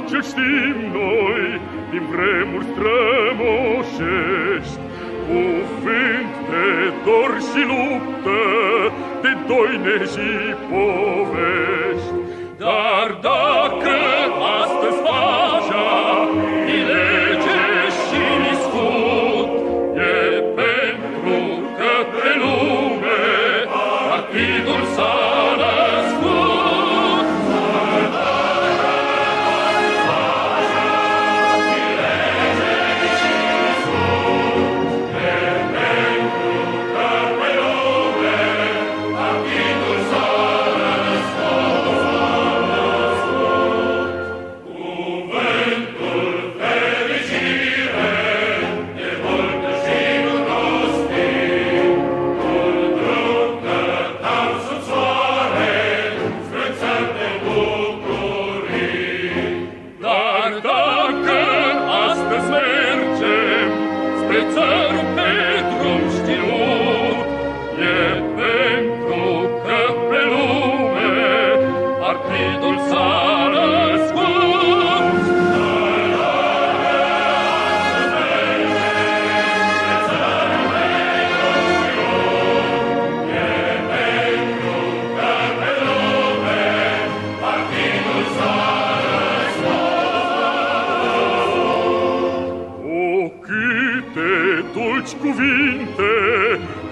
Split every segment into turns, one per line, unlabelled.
ce știm noi din vremuri strămoșești, cuvânt de dor și luptă, de doine și povești. Dar dacă astăzi pacea e lege și scut, e pentru că pe lume partidul s-a născut.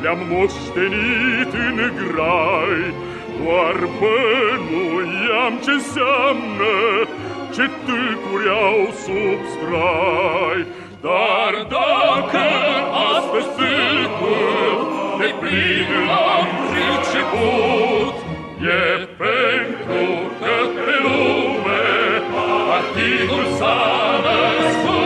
Le-am moștenit în grai, doar bănuiam ce-nseamnă, ce tâlcuri au sub strai. Dar dacă astăzi tâlcul de plin l-am priceput, e pentru că pe lume partidul s-a născut.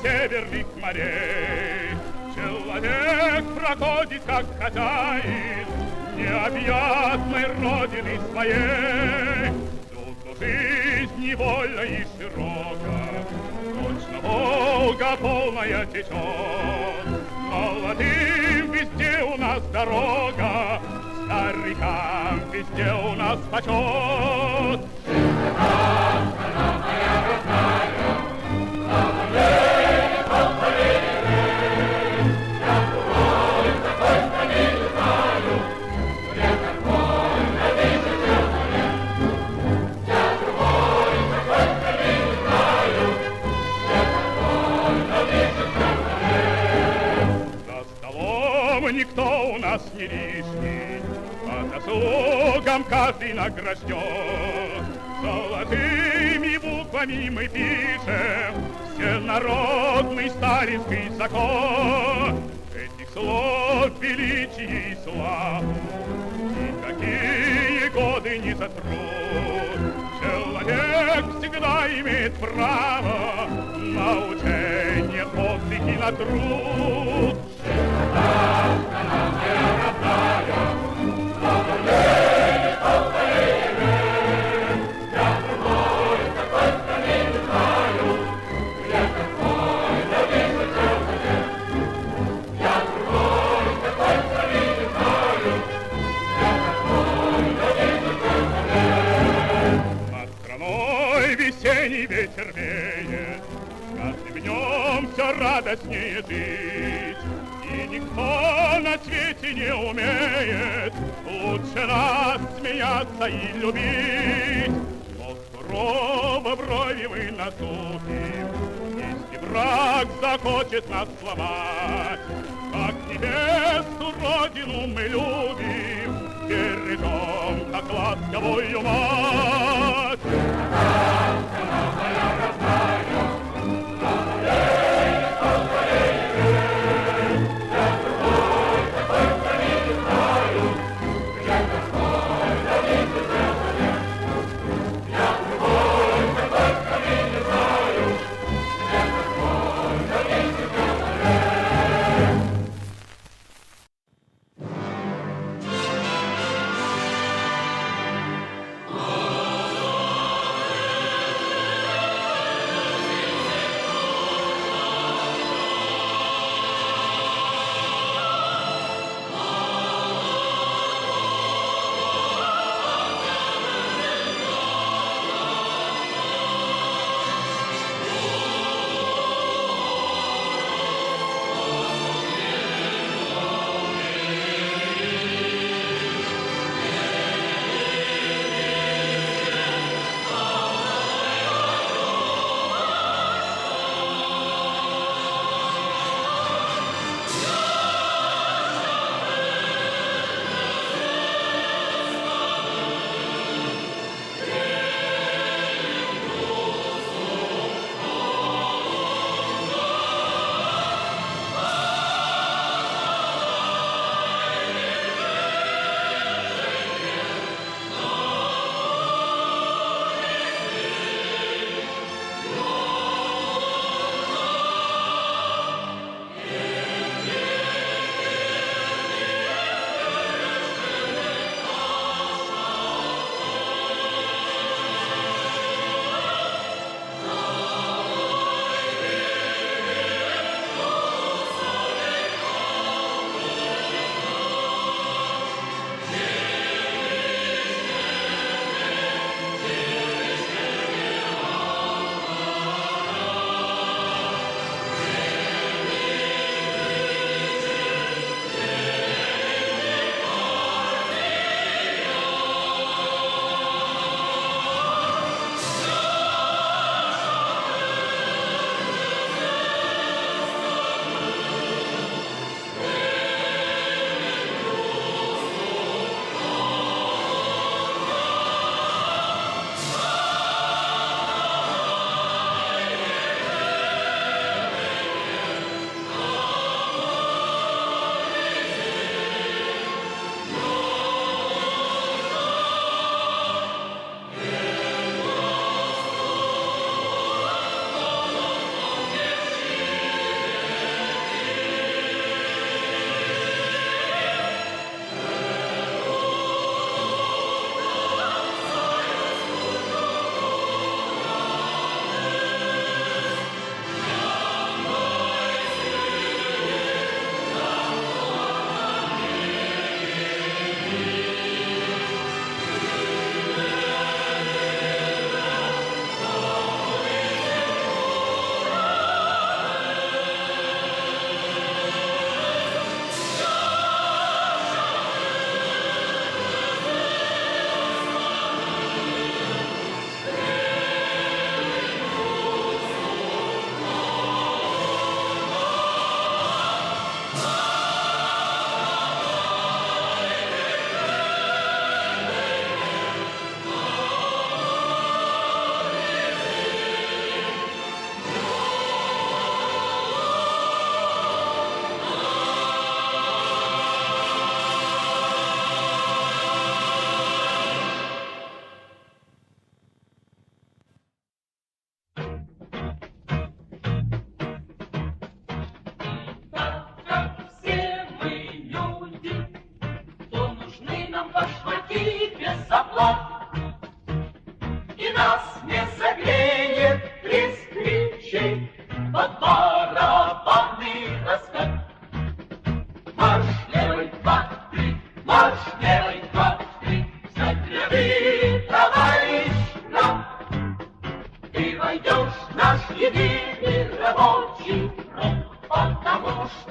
Северных морей человек проходит, как хозяин необъятной родины своей. Тут жизнь невольна и широка, точно Волга полная течет. Молодым везде у нас дорога, старикам везде у нас почет. Страна моя родная, никто у нас не лишний, по заслугам каждый награжден. Золотыми буквами мы пишем всенародный сталинский закон. Этих слов величие и славу никакие годы не сотрут. Человек всегда имеет право на учение, подвиг и на труд. Страна моя родная, поколение, поколение, я другой такой страны не знаю, я такой на весь человек, я другой такой страны не знаю, я такой на весь человек. Над страной весенний ветер веет, каждым днем все радостнее жить. И никто на свете не умеет лучше нас смеяться и любить. Но сурово брови мы насупим, если враг захочет нас сломать. Как небесную родину мы любим, бережем, как ласковую мать. Страна моя родная, поколение, поколение, я другой такой страны не знаю, я такой на весь человек, я другой такой страны не знаю, я такой на весь человек.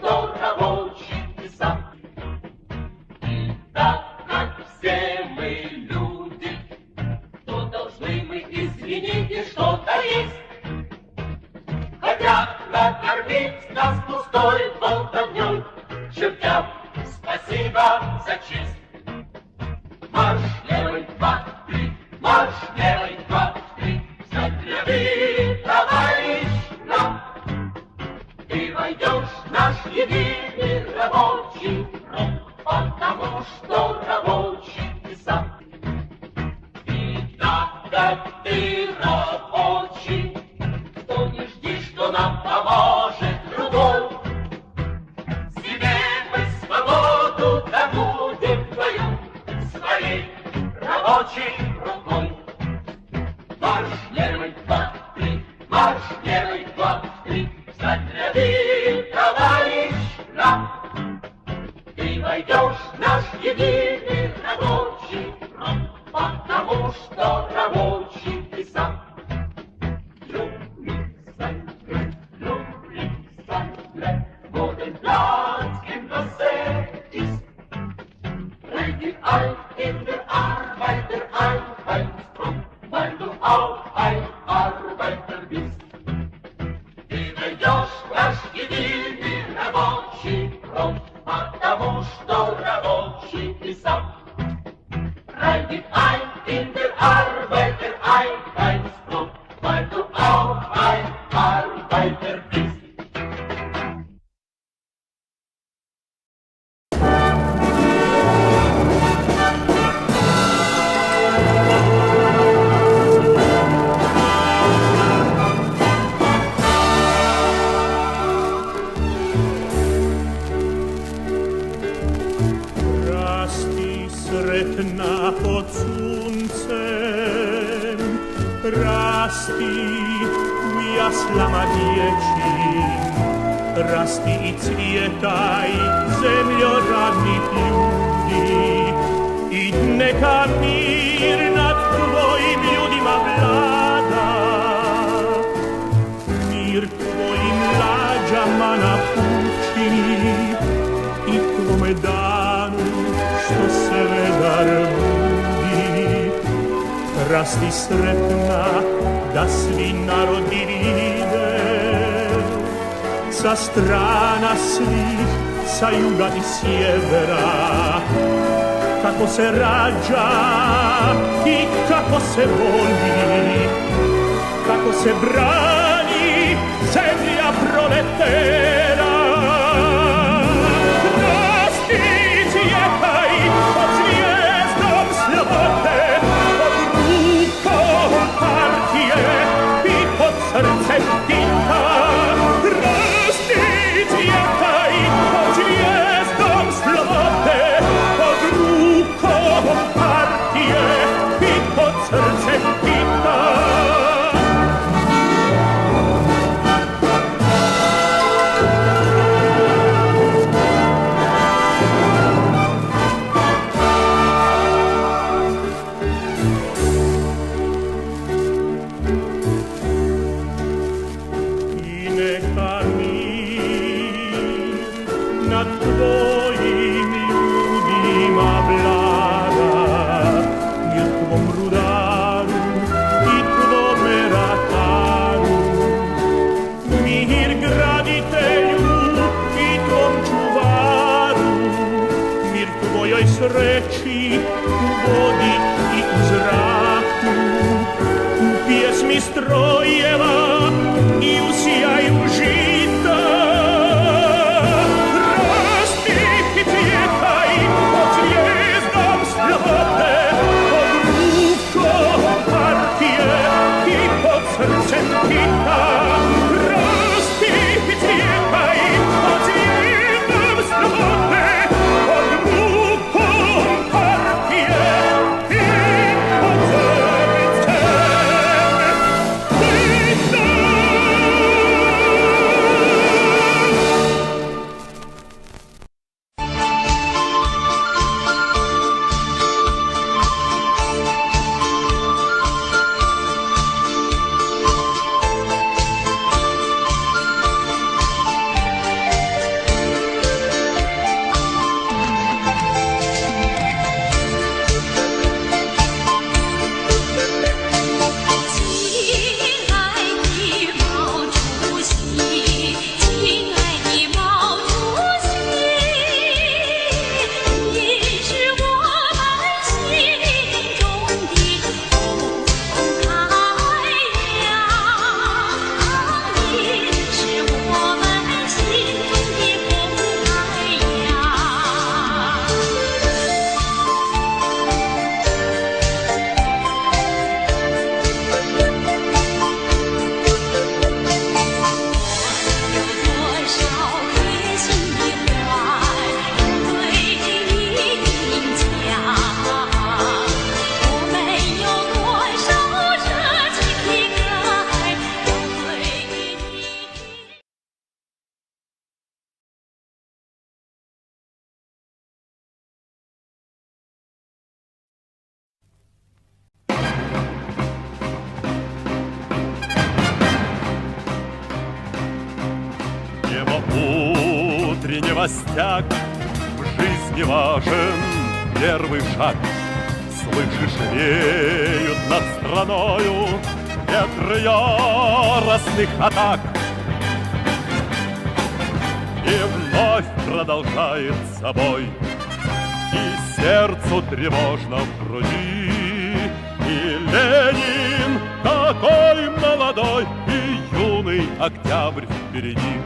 что рабочий ты сам. И так как все мы люди, то должны мы извинить, и что-то есть. Хотят накормить нас пустой болтовней, чертям спасибо за честь. Марш левый, два, три, марш левый, два, три, встать ряды, товарищ, нам. Ты войдешь в наш единый рабочий фронт, потому что рабочий ты сам. И так как ты рабочий, то не жди, что нам поможет другой. Себе мы свободу добудем твою своей рабочей рукой. Марш левый, два, три, марш левый, два, три, встать ряды, товарищ, нам. Ты войдешь в наш единый рабочий фронт, потому что рабочий ты сам. Modern in the cities, ready all in der Arbeiter Einheitsfront, weil du auch ein Arbeiter bist. Ты войдешь в наш единый рабочий фронт, потому что рабочий ты сам. Ready ein in der Arbeiter Einheitsfront, weil du auch ein Arbeiter bist.
Pod słońcem rasti jasna dzieci, rasti i cvietaj zemljo radnih ljudi i neka mir nad tvojim ljudima vlada, mir tvojim lađama napuči i tvome danu što se vedar budi. Rasti sretna da svi narodi vide, sa strana svih, sa juga i sjevera, kako se rađa i kako se voli, kako se brani zemlja proletera. Pod zvijezdom slobode, pod rukom partije i pod srcem Tita. Rasti cvjetaj pod zvijezdom slobode, pod rukom partije i pod srcem Tita. Sreći u vodi i u zraku, u pjesmi strojeva i u sjaju žita. Rasti костяк, в жизни важен первый шаг. Слышишь, веют над страною ветры яростных атак. И вновь продолжает собой, и сердцу тревожно в груди. И Ленин такой молодой, и юный октябрь впереди.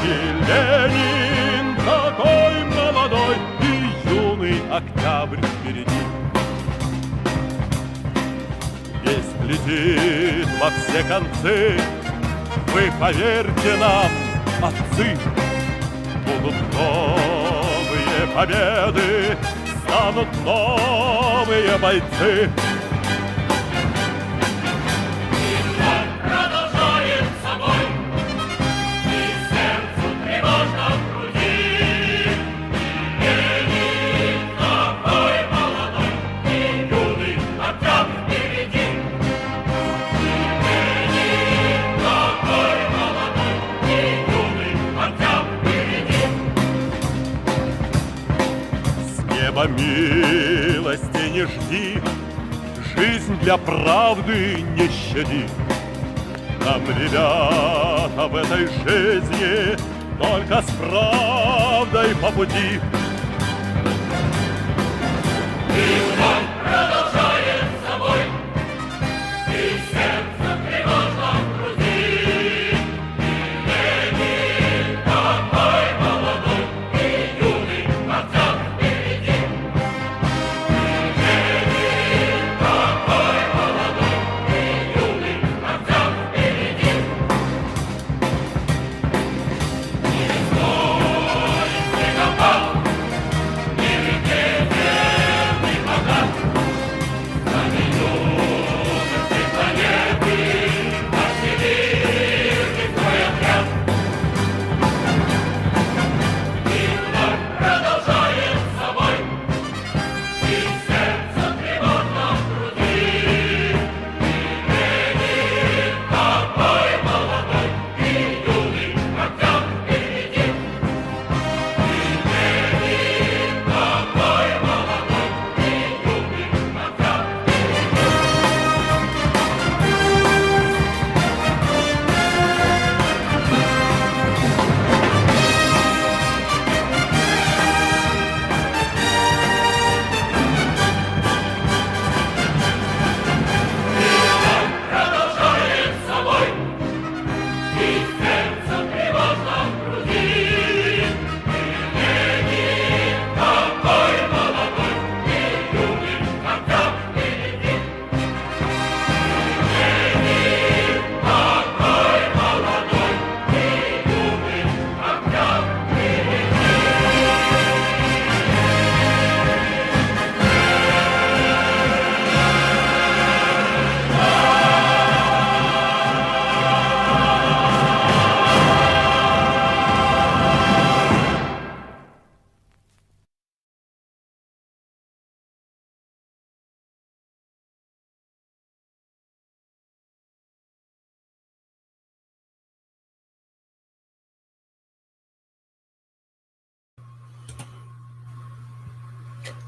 И Ленин такой молодой, и юный октябрь впереди. Весть летит во все концы, вы поверьте нам, отцы. Будут новые победы, станут новые бойцы. Милости не жди, жизнь для правды не щади. Нам, ребята, в этой жизни только с правдой по пути. И он продолжает собой, и сердце тревожно в груди. И Ленин такой молодой, и юный октябрь впереди.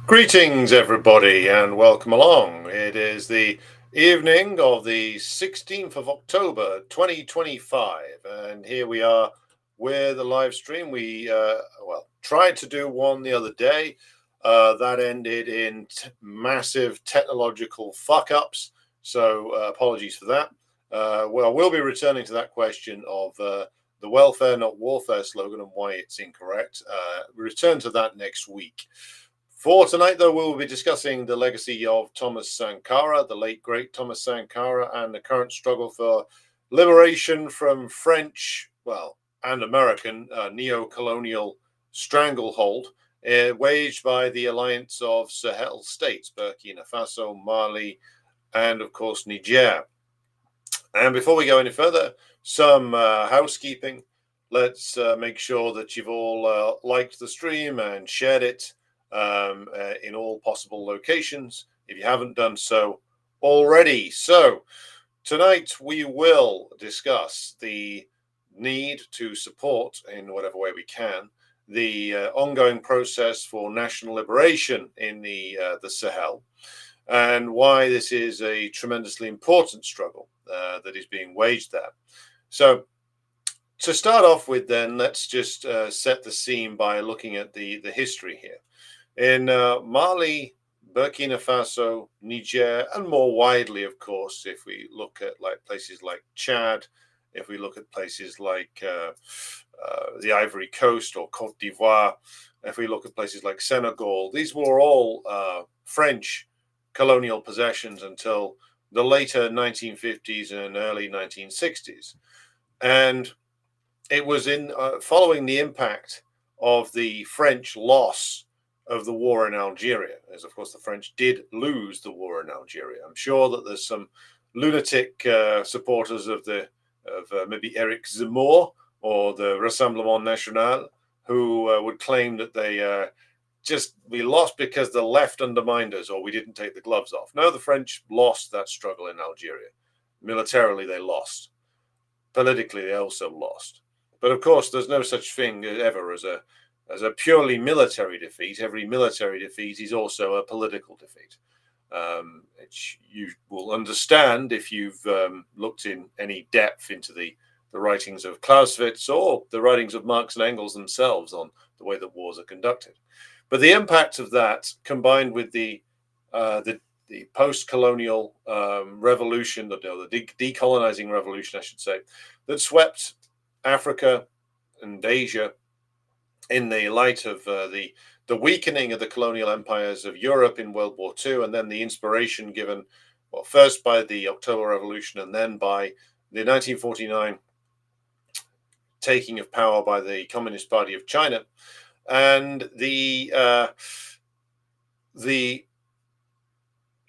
Greetings, everybody, and welcome along. It is the evening of the 16th of October, 2025, and here we are with a live stream. We, tried to do one the other day. That ended in massive technological fuck-ups, so apologies for that. We'll be returning to that question of the welfare, not warfare slogan and why it's incorrect. Return to that next week. For tonight, though, we'll be discussing the legacy of Thomas Sankara, the late, great Thomas Sankara, and the current struggle for liberation from French, and American neocolonial stranglehold waged by the alliance of Sahel states, Burkina Faso, Mali, and, of course, Niger. And before we go any further, some housekeeping. Let's make sure that you've all liked the stream and shared it in all possible locations if you haven't done so already. So tonight we will discuss the need to support in whatever way we can the ongoing process for national liberation in the Sahel, and why this is a tremendously important struggle that is being waged there. So, to start off with, then, let's just set the scene by looking at the history here. In Mali, Burkina Faso, Niger, and more widely, of course, if we look at places like Chad, if we look at places like the Ivory Coast or Cote d'Ivoire, if we look at places like Senegal, these were all French colonial possessions until the later 1950s and early 1960s. And it was in following the impact of the French loss of the war in Algeria, as of course the French did lose the war in Algeria. I'm sure that there's some lunatic supporters of maybe Eric Zemmour or the Rassemblement National who would claim that we lost because the left undermined us or we didn't take the gloves off. No, the French lost that struggle in Algeria. Militarily, they lost. Politically, they also lost. But of course, there's no such thing ever as a purely military defeat. Every military defeat is also a political defeat. You will understand if you've looked in any depth into the writings of Clausewitz or the writings of Marx and Engels themselves on the way that wars are conducted. But the impact of that, combined with the post-colonial revolution, the decolonizing revolution, I should say, that swept Africa and Asia in the light of the weakening of the colonial empires of Europe in World War II, and then the inspiration given, well, first by the October Revolution and then by the 1949 taking of power by the Communist Party of China, and the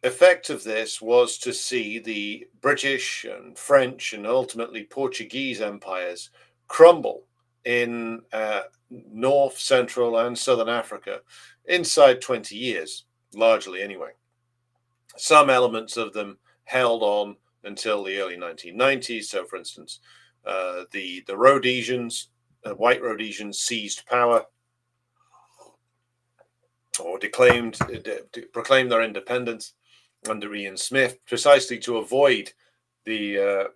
effect of this was to see the British and French and ultimately Portuguese empires crumble in North, Central, and Southern Africa inside 20 years, largely anyway. Some elements of them held on until the early 1990s. So, for instance, the Rhodesians, white Rhodesians, seized power or proclaimed their independence under Ian Smith, precisely to avoid the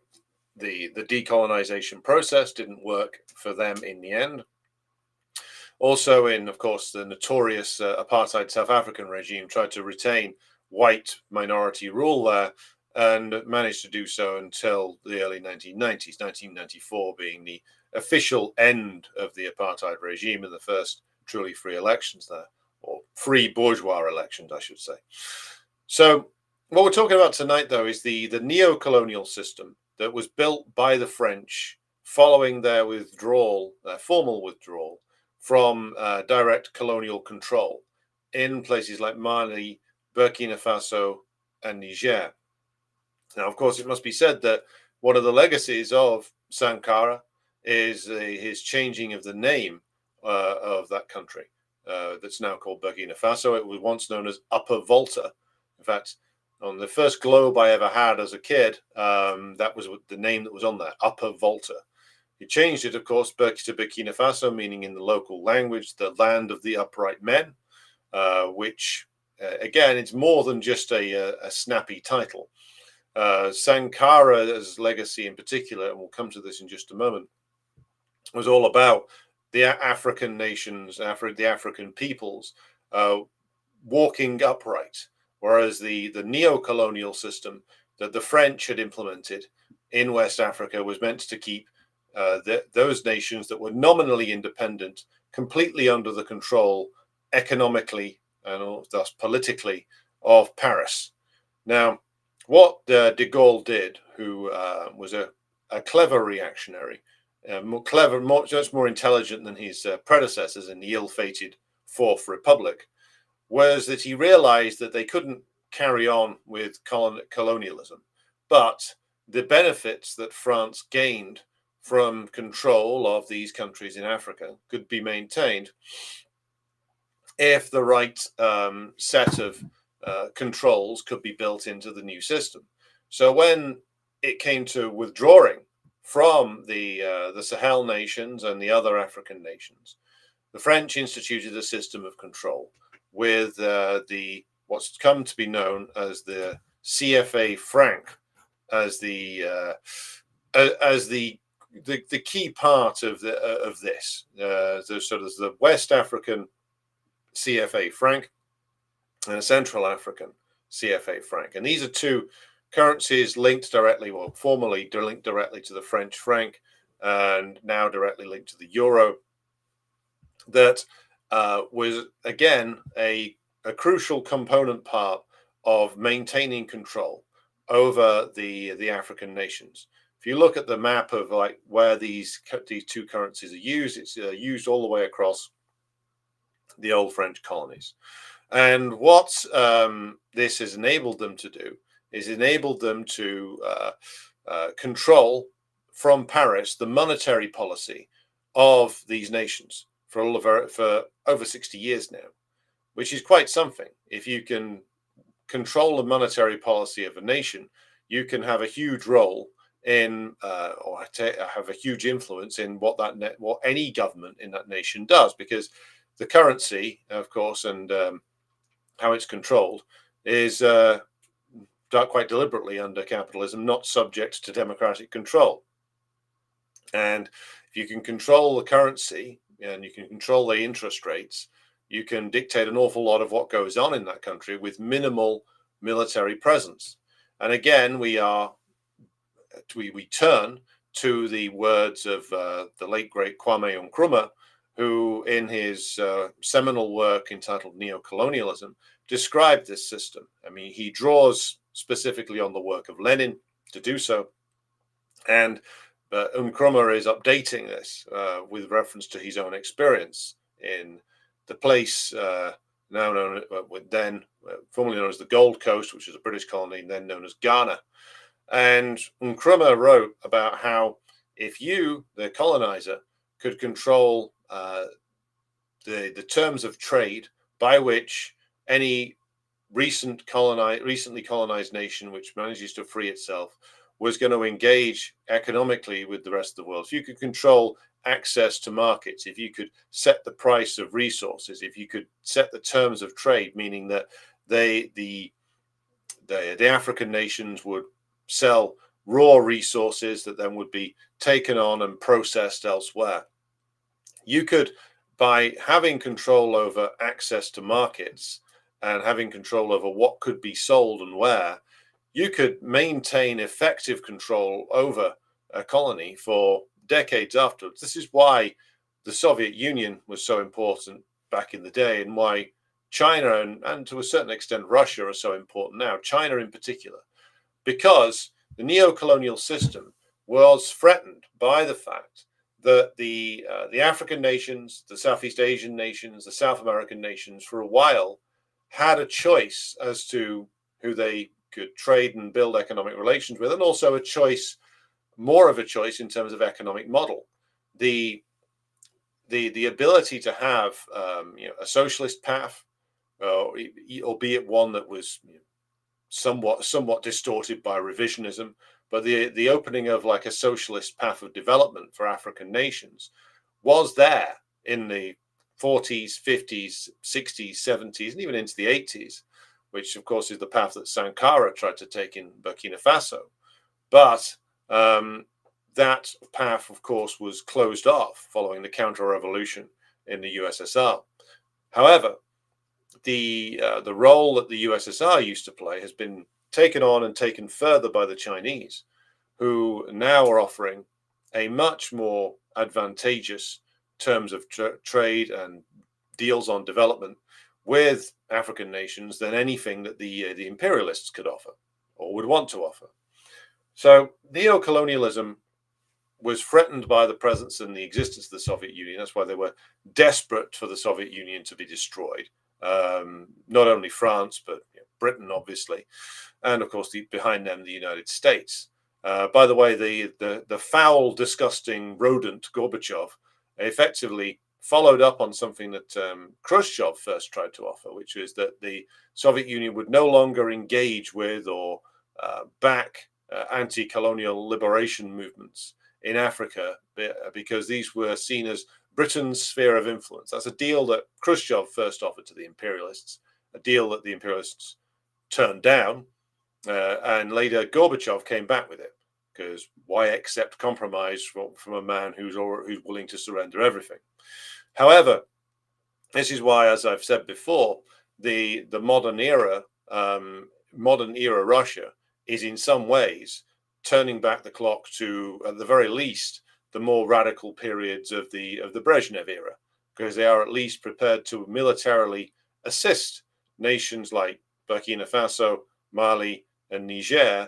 decolonization process. Didn't work for them in the end. Also, of course, the notorious apartheid South African regime tried to retain white minority rule there and managed to do so until the early 1990s, 1994 being the official end of the apartheid regime and the first truly free elections there, or free bourgeois elections, I should say. So what we're talking about tonight, though, is the neocolonial system that was built by the French following their withdrawal, their formal withdrawal from direct colonial control in places like Mali, Burkina Faso, and Niger. Now, of course, it must be said that one of the legacies of Sankara is his changing of the name of that country that's now called Burkina Faso. It was once known as Upper Volta. In fact, on the first globe I ever had as a kid, that was the name that was on there, Upper Volta. He changed it, of course, to Burkina Faso, meaning in the local language, the land of the upright men, which, again, it's more than just a snappy title. Sankara's legacy in particular, and we'll come to this in just a moment, was all about the African nations, the African peoples walking upright, whereas the neocolonial system that the French had implemented in West Africa was meant to keep those nations that were nominally independent completely under the control economically and thus politically of Paris. Now, what de Gaulle did, who was a clever reactionary, much more intelligent than his predecessors in the ill-fated Fourth Republic, was that he realized that they couldn't carry on with colonialism, but the benefits that France gained from control of these countries in Africa could be maintained if the right set of controls could be built into the new system. So when it came to withdrawing from the Sahel nations and the other African nations, the French instituted a system of control with what's come to be known as the CFA franc as the key part of this. So there's the West African CFA franc and a Central African CFA franc, and these are two currencies linked directly, well, formerly linked directly to the French franc, and now directly linked to the euro. That was again a crucial component part of maintaining control over the African nations. If you look at the map of like where these two currencies are used, it's used all the way across the old French colonies. And what this has enabled them to do is enabled them to control from Paris the monetary policy of these nations for over 60 years now, which is quite something. If you can control the monetary policy of a nation, you can have a huge role in or have a huge influence in what any government in that nation does, because the currency, of course, and how it's controlled is quite deliberately under capitalism, not subject to democratic control. And if you can control the currency and you can control the interest rates, you can dictate an awful lot of what goes on in that country with minimal military presence. And again, we turn to the words of the late great Kwame Nkrumah, who in his seminal work entitled Neocolonialism described this system. I mean, he draws specifically on the work of Lenin to do so, and Nkrumah is updating this with reference to his own experience in the place now known formerly known as the Gold Coast, which is a British colony, and then known as Ghana. And Nkrumah wrote about how if you, the colonizer, could control the terms of trade by which any recently colonized nation which manages to free itself was going to engage economically with the rest of the world, if you could control access to markets, if you could set the price of resources, if you could set the terms of trade, meaning that the African nations would sell raw resources that then would be taken on and processed elsewhere. You could, by having control over access to markets and having control over what could be sold and where, you could maintain effective control over a colony for decades afterwards. This is why the Soviet Union was so important back in the day, and why China and to a certain extent Russia are so important now, China in particular, because the neocolonial system was threatened by the fact that the African nations, the Southeast Asian nations, the South American nations, for a while had a choice as to who they could trade and build economic relations with, and also more of a choice in terms of economic model. The ability to have a socialist path, albeit one that was somewhat distorted by revisionism, but the opening of like a socialist path of development for African nations was there in the 40s, 50s, 60s, 70s, and even into the 80s, which of course is the path that Sankara tried to take in Burkina Faso. But that path, of course, was closed off following the counter-revolution in the USSR. However, the role that the USSR used to play has been taken on and taken further by the Chinese, who now are offering a much more advantageous terms of trade and deals on development with African nations than anything that the imperialists could offer or would want to offer. So neocolonialism was threatened by the presence and the existence of the Soviet Union. That's why they were desperate for the Soviet Union to be destroyed. Not only France, but Britain, obviously, and of course behind them the United States. By the way, the foul, disgusting rodent Gorbachev effectively followed up on something that Khrushchev first tried to offer, which is that the Soviet Union would no longer engage with or back anti-colonial liberation movements in Africa, because these were seen as Britain's sphere of influence. That's a deal that Khrushchev first offered to the imperialists, a deal that the imperialists turned down, and later Gorbachev came back with it, because why accept compromise from a man who's willing to surrender everything? However, this is why, as I've said before, the modern era Russia is in some ways turning back the clock to, at the very least, the more radical periods of the Brezhnev era, because they are at least prepared to militarily assist nations like Burkina Faso, Mali, and Niger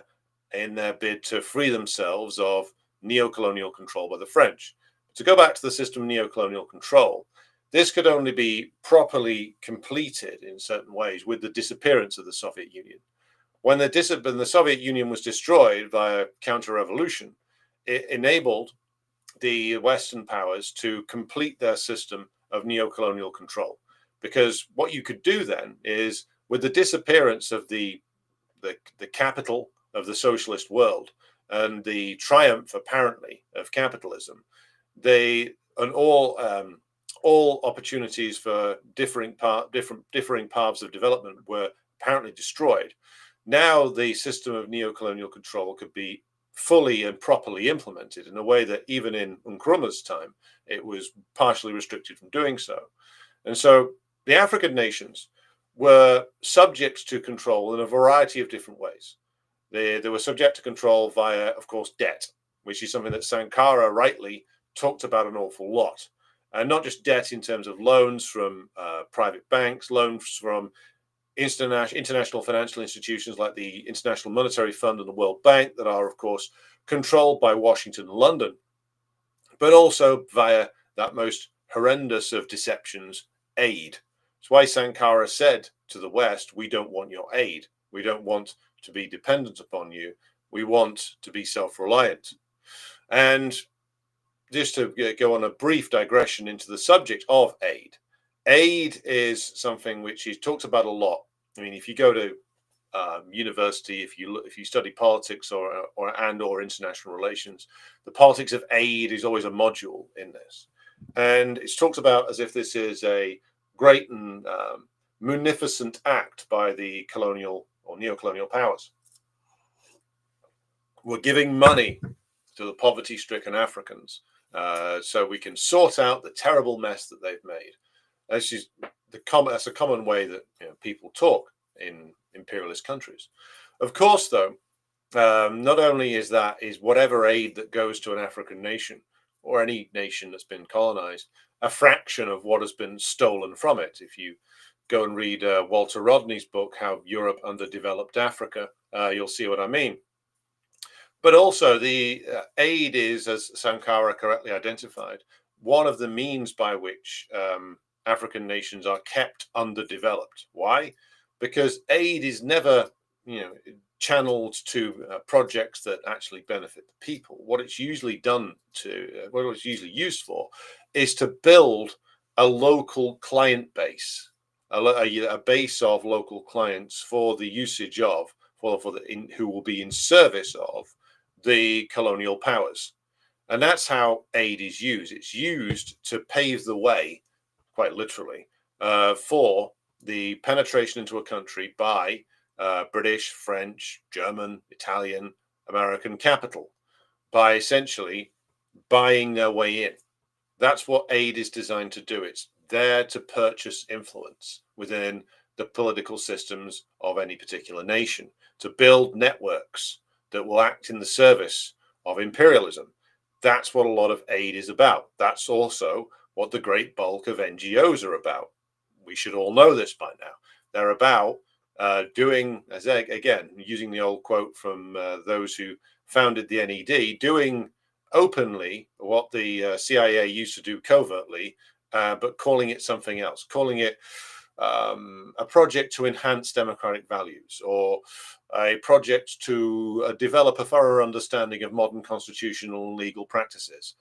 in their bid to free themselves of neocolonial control by the French. To go back to the system of neocolonial control, this could only be properly completed in certain ways with the disappearance of the Soviet Union. When the Soviet Union was destroyed via counter-revolution, it enabled the Western powers to complete their system of neocolonial control. Because what you could do then is, with the disappearance of the capital of the socialist world and the triumph, apparently, of capitalism, all opportunities for differing paths of development were apparently destroyed. Now the system of neocolonial control could be fully and properly implemented in a way that even in Nkrumah's time, it was partially restricted from doing so. And so the African nations were subject to control in a variety of different ways. They were subject to control via, of course, debt, which is something that Sankara rightly talked about an awful lot. And not just debt in terms of loans from private banks, loans from international financial institutions like the International Monetary Fund and the World Bank that are, of course, controlled by Washington and London, but also via that most horrendous of deceptions, aid. That's why Sankara said to the West, we don't want your aid. We don't want to be dependent upon you. We want to be self-reliant. And just to go on a brief digression into the subject of aid. Aid is something which is talked about a lot. I mean, if you go to university, if you study politics or international relations, the politics of aid is always a module in this, and it's talked about as if this is a great and munificent act by the colonial or neocolonial powers. We're giving money to the poverty-stricken Africans so we can sort out the terrible mess that they've made. That's a common way that people talk in imperialist countries. Of course, though, not only is whatever aid that goes to an African nation or any nation that's been colonized a fraction of what has been stolen from it. If you go and read Walter Rodney's book, How Europe Underdeveloped Africa, you'll see what I mean. But also the aid is, as Sankara correctly identified, one of the means by which African nations are kept underdeveloped. Why? Because aid is never, channeled to projects that actually benefit the people. What it's usually what it's usually used for, is to build a local client base, a base of local clients for the usage of, who will be in service of the colonial powers. And that's how aid is used. It's used to pave the way, quite literally, for the penetration into a country by British, French, German, Italian, American capital, by essentially buying their way in. That's what aid is designed to do. It's there to purchase influence within the political systems of any particular nation, to build networks that will act in the service of imperialism. That's what a lot of aid is about. That's also what the great bulk of NGOs are about. We should all know this by now. They're about doing, as again, using the old quote from those who founded the NED, doing openly what the CIA used to do covertly, but calling it something else, calling it a project to enhance democratic values, or a project to develop a thorough understanding of modern constitutional and legal practices,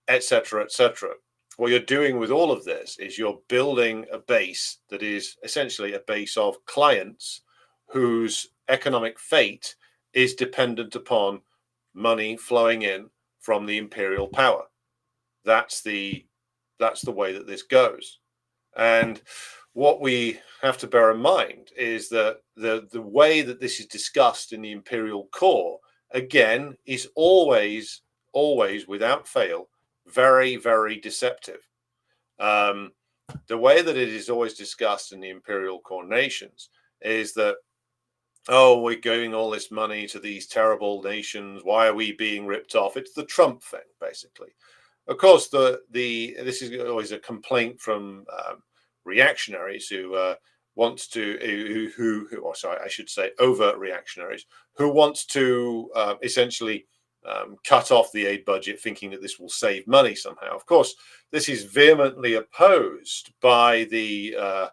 etc., etc. What you're doing with all of this is you're building a base that is essentially a base of clients whose economic fate is dependent upon money flowing in from the imperial power. That's the that's the way that this goes. And what we have to bear in mind is that the way that this is discussed in the imperial core, again, is always without fail very, very deceptive. The way that it is always discussed in the imperial core nations is that, oh, we're giving all this money to these terrible nations. Why are we being ripped off? It's the Trump thing, basically. Of course, this is always a complaint from reactionaries who want to, or sorry, I should say, overt reactionaries who want to essentially cut off the aid budget, thinking that this will save money somehow. Of course, this is vehemently opposed by the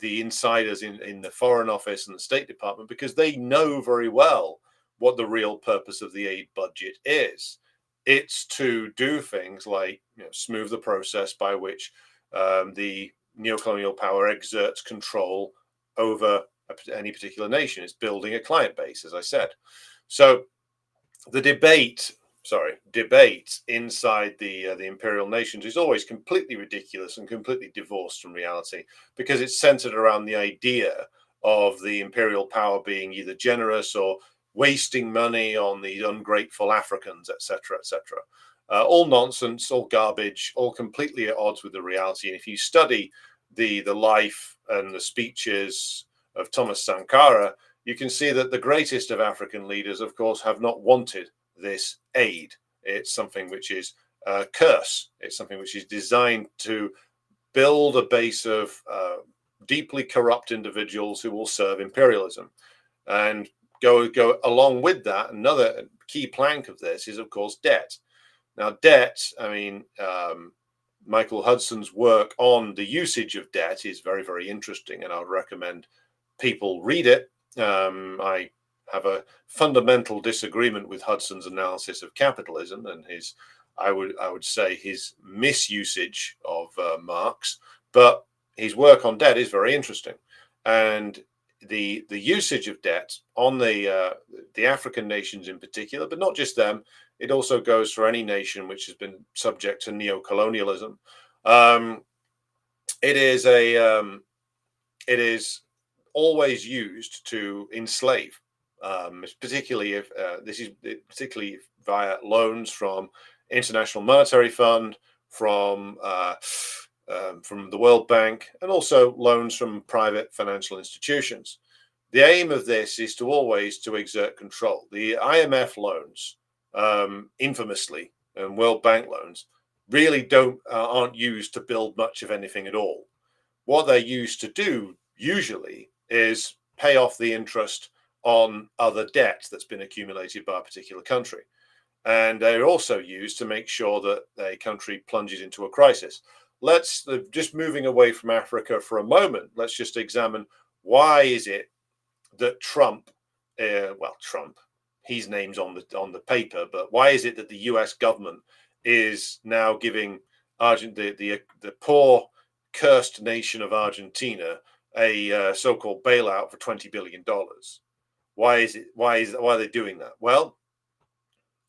insiders in the Foreign Office and the State Department, because they know very well what the real purpose of the aid budget is. It's to do things like, smooth the process by which the neocolonial power exerts control over any particular nation. It's building a client base, as I said. So the debate inside the imperial nations is always completely ridiculous and completely divorced from reality, because it's centered around the idea of the imperial power being either generous or wasting money on the ungrateful Africans, etc., etc. All nonsense, all garbage, all completely at odds with the reality. And if you study the life and the speeches of Thomas Sankara, you can see that the greatest of African leaders, of course, have not wanted this aid. It's something which is a curse. It's something which is designed to build a base of deeply corrupt individuals who will serve imperialism. And go along with that, another key plank of this is, of course, debt. Now, debt, I mean, Michael Hudson's work on the usage of debt is very, very interesting, and I would recommend people read it. I have a fundamental disagreement with Hudson's analysis of capitalism and his, I would say, his misusage of Marx, but his work on debt is very interesting. And the usage of debt on the African nations in particular, but not just them, it also goes for any nation which has been subject to neocolonialism. It is always used to enslave, particularly if particularly via loans from International Monetary Fund, from the World Bank, and also loans from private financial institutions. The aim of this is to always to exert control. The IMF loans, infamously, and World Bank loans really aren't used to build much of anything at all. What they're used to do usually is pay off the interest on other debt that's been accumulated by a particular country. And they're also used to make sure that a country plunges into a crisis. Let's just moving away from Africa for a moment. Let's just examine, why is it that Trump, his name's on the paper, but why is it that the US government is now giving the poor, cursed nation of Argentina a so-called bailout for $20 billion? Why are they doing that? Well,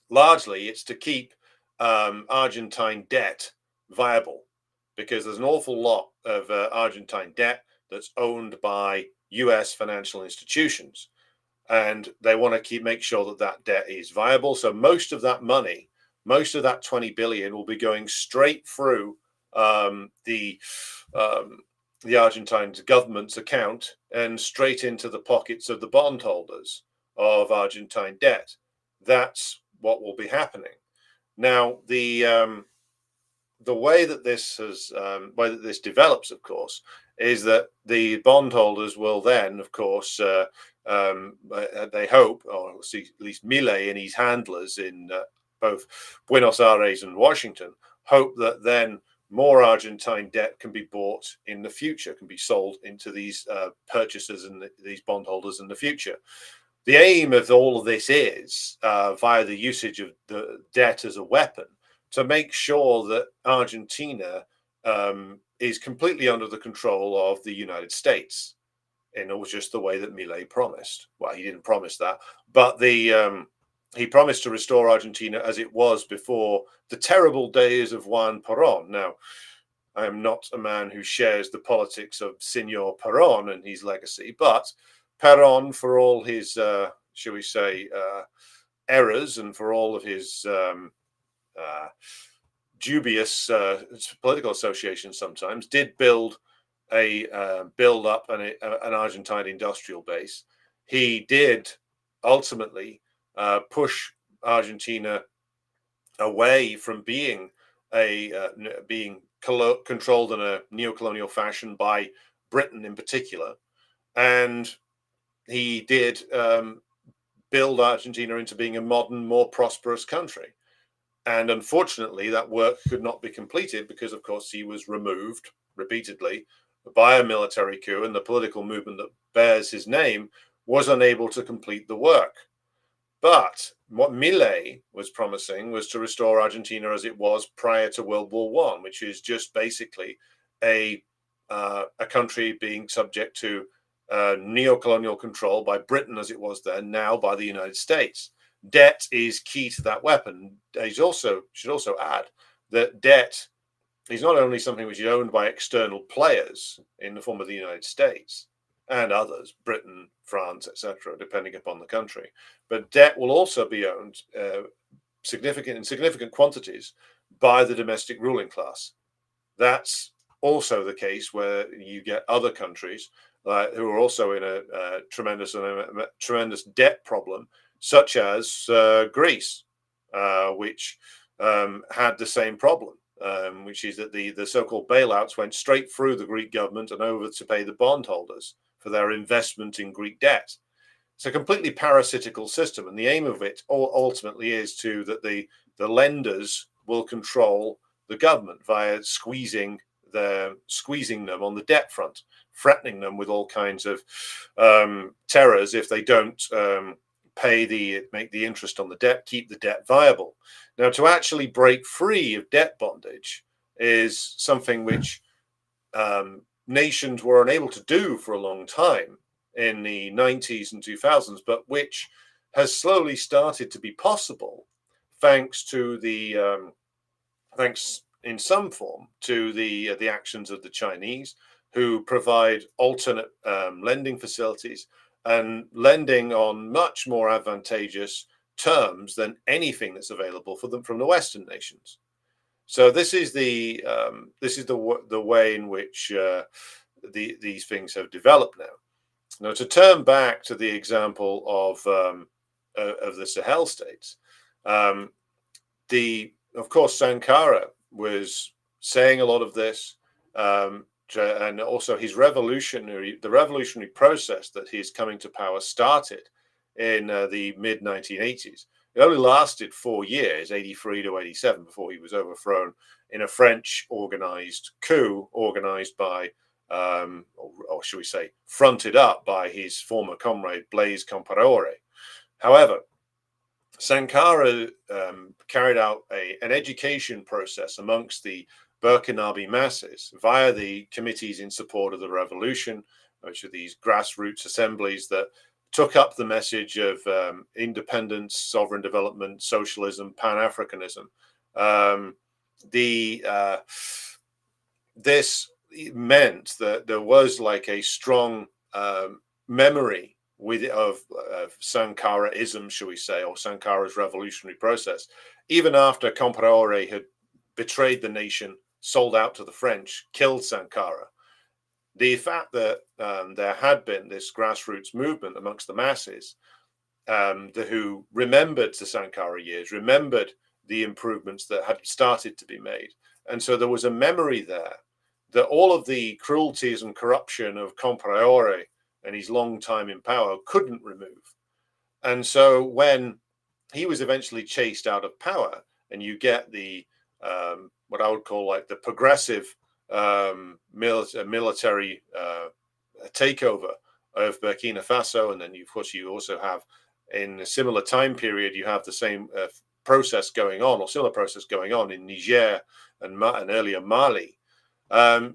largely it's to keep Argentine debt viable, because there's an awful lot of Argentine debt that's owned by US financial institutions, and they want to make sure that that debt is viable. So most of that money, most of that 20 billion, will be going straight through the Argentine government's account and straight into the pockets of the bondholders of Argentine debt. That's what will be happening. Now, the way that this develops, of course, is that the bondholders will then, of course, they hope, or at least Milei and his handlers in both Buenos Aires and Washington, hope that then more Argentine debt can be bought in the future, can be sold into these purchasers and these bondholders in the future. The aim of all of this is, via the usage of the debt as a weapon, to make sure that Argentina is completely under the control of the United States, in just the way that Milei promised. Well, he didn't promise that, but the he promised to restore Argentina as it was before the terrible days of Juan Perón. Now, I am not a man who shares the politics of Senor Perón and his legacy, but Perón, for all his, shall we say, errors and for all of his dubious political associations, sometimes did build up an Argentine industrial base. He did ultimately push Argentina away from being controlled in a neocolonial fashion by Britain in particular, and he did build Argentina into being a modern, more prosperous country. And unfortunately, that work could not be completed because, of course, he was removed repeatedly by a military coup, and the political movement that bears his name was unable to complete the work. But what Milei was promising was to restore Argentina as it was prior to World War I, which is just basically a country being subject to neocolonial control by Britain as it was then, now by the United States. Debt is key to that weapon. He should also add that debt is not only something which is owned by external players in the form of the United States and others, Britain, France, etc., depending upon the country, but debt will also be owned in significant quantities by the domestic ruling class. That's also the case where you get other countries who are also in a tremendous debt problem, such as Greece, which had the same problem, which is that the so-called bailouts went straight through the Greek government and over to pay the bondholders for their investment in Greek debt. It's a completely parasitical system, and the aim of it ultimately is that the lenders will control the government via squeezing them on the debt front, threatening them with all kinds of terrors if they don't make the interest on the debt, keep the debt viable. Now, to actually break free of debt bondage is something which nations were unable to do for a long time in the 90s and 2000s, but which has slowly started to be possible thanks in some form to the actions of the Chinese, who provide alternate lending facilities and lending on much more advantageous terms than anything that's available for them from the Western nations. So this is the way in which these things have developed now. Now, to turn back to the example of the Sahel states, of course, Sankara was saying a lot of this, and also the revolutionary process that his coming to power started in the mid 1980s. It only lasted 4 years, 83 to 87, before he was overthrown in a French organized coup, organized by, or should we say, fronted up by his former comrade Blaise Compaoré. However, Sankara carried out an education process amongst the Burkinabe masses via the committees in support of the revolution, which are these grassroots assemblies that took up the message of independence, sovereign development, socialism, Pan-Africanism. This meant that there was like a strong memory of Sankaraism, shall we say, or Sankara's revolutionary process, even after Compaoré had betrayed the nation, sold out to the French, killed Sankara. The fact that there had been this grassroots movement amongst the masses who remembered the Sankara years, remembered the improvements that had started to be made. And so there was a memory there that all of the cruelties and corruption of Compaoré and his long time in power couldn't remove. And so when he was eventually chased out of power, and you get the what I would call like the progressive military takeover of Burkina Faso, and then of course you also have, in a similar time period, you have the same process going on, or similar process going on in Niger and earlier Mali.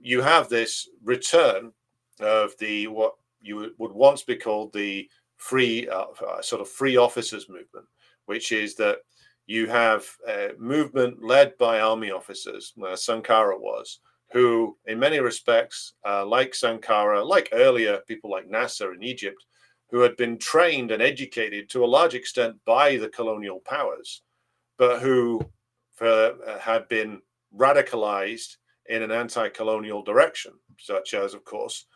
You have this return of what you would once be called the free officers movement, which is that you have a movement led by army officers, Sankara was, who in many respects, like Sankara, like earlier people like Nasser in Egypt, who had been trained and educated to a large extent by the colonial powers, but who had been radicalized in an anti-colonial direction, such as, of course,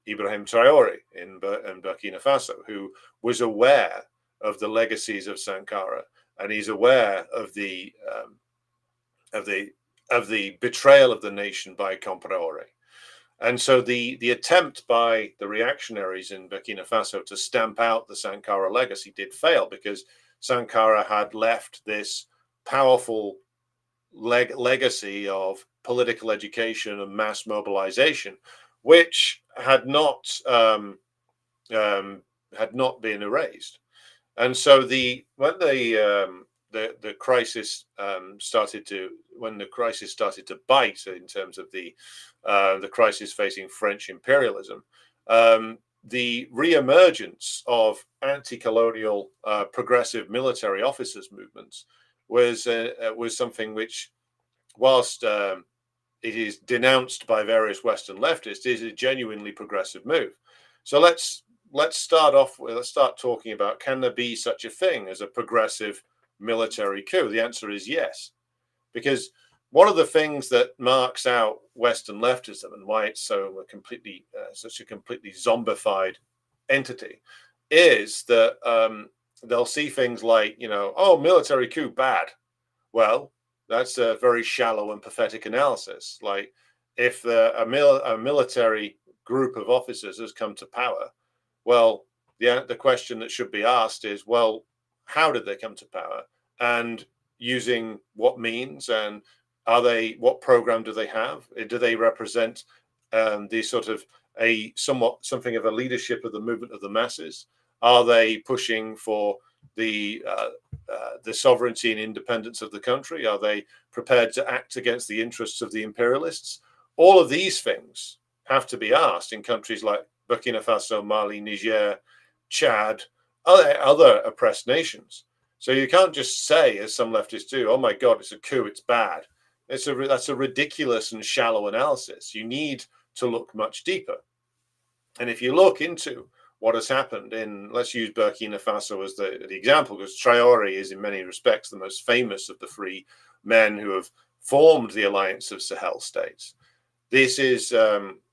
Ibrahim Traore in Burkina Faso, who was aware of the legacies of Sankara, and he's aware of the betrayal of the nation by Compaoré. And so the attempt by the reactionaries in Burkina Faso to stamp out the Sankara legacy did fail, because Sankara had left this powerful legacy of political education and mass mobilization, which had not been erased. And so when the crisis started to bite in terms of the crisis facing French imperialism, the re-emergence of anti-colonial progressive military officers movements was something which, whilst it is denounced by various Western leftists, is a genuinely progressive move. So let's start talking about, can there be such a thing as a progressive military coup? The answer is yes, because one of the things that marks out Western leftism and why it's such a completely zombified entity is that they'll see things like, oh, military coup, bad. Well, that's a very shallow and pathetic analysis. Like, if a military group of officers has come to power, well, the question that should be asked is, well, how did they come to power, and using what means, and what program do they have? Do they represent the sort of something of a leadership of the movement of the masses? Are they pushing for the sovereignty and independence of the country? Are they prepared to act against the interests of the imperialists? All of these things have to be asked in countries like Burkina Faso, Mali, Niger, Chad, other oppressed nations. So you can't just say, as some leftists do, oh my God, it's a coup, it's bad. That's a ridiculous and shallow analysis. You need to look much deeper. And if you look into what has happened let's use Burkina Faso as the example, because Traore is in many respects the most famous of the three men who have formed the alliance of Sahel states. This is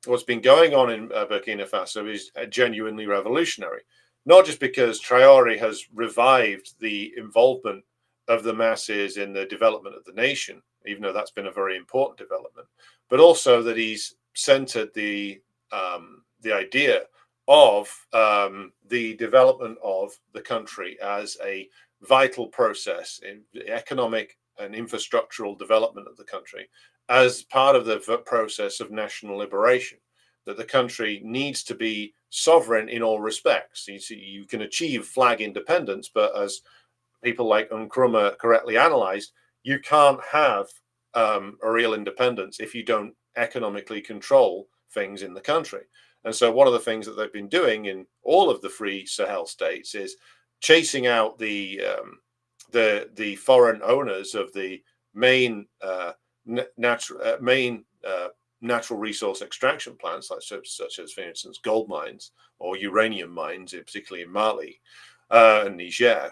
what's been going on in Burkina Faso is genuinely revolutionary, not just because Traore has revived the involvement of the masses in the development of the nation, even though that's been a very important development, but also that he's centered the idea of the development of the country as a vital process in the economic and infrastructural development of the country, as part of the process of national liberation, that the country needs to be sovereign in all respects. You can achieve flag independence, but as people like Nkrumah correctly analyzed, you can't have a real independence if you don't economically control things in the country. And so one of the things that they've been doing in all of the free Sahel states is chasing out the foreign owners of the main natural resource extraction plants, such as, for instance, gold mines or uranium mines, particularly in Mali and Niger.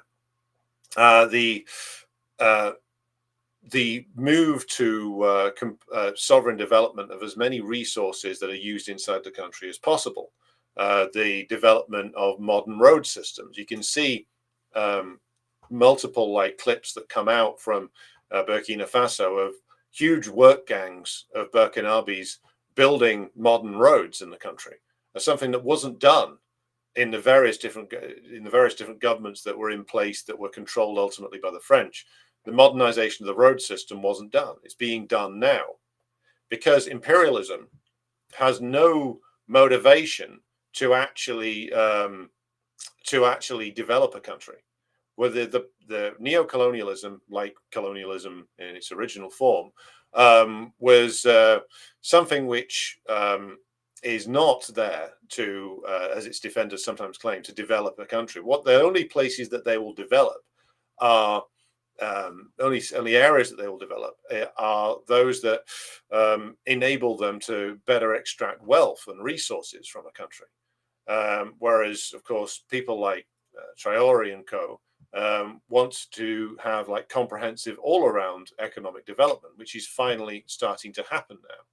The move to sovereign development of as many resources that are used inside the country as possible. The development of modern road systems. You can see multiple clips that come out from Burkina Faso of huge work gangs of Burkinabes building modern roads in the country. That's something that wasn't done in the various different governments that were in place that were controlled ultimately by the French. The modernization of the road system wasn't done. It's being done now because imperialism has no motivation to actually develop a something whether the neocolonialism, like colonialism in its original form, was something which is not there to, as its defenders sometimes claim, to develop a country. What the only places that they will develop are only areas that they will develop are those that enable them to better extract wealth and resources from a country. Whereas, of course, people like Traore and co. Want to have like comprehensive all-around economic development, which is finally starting to happen now.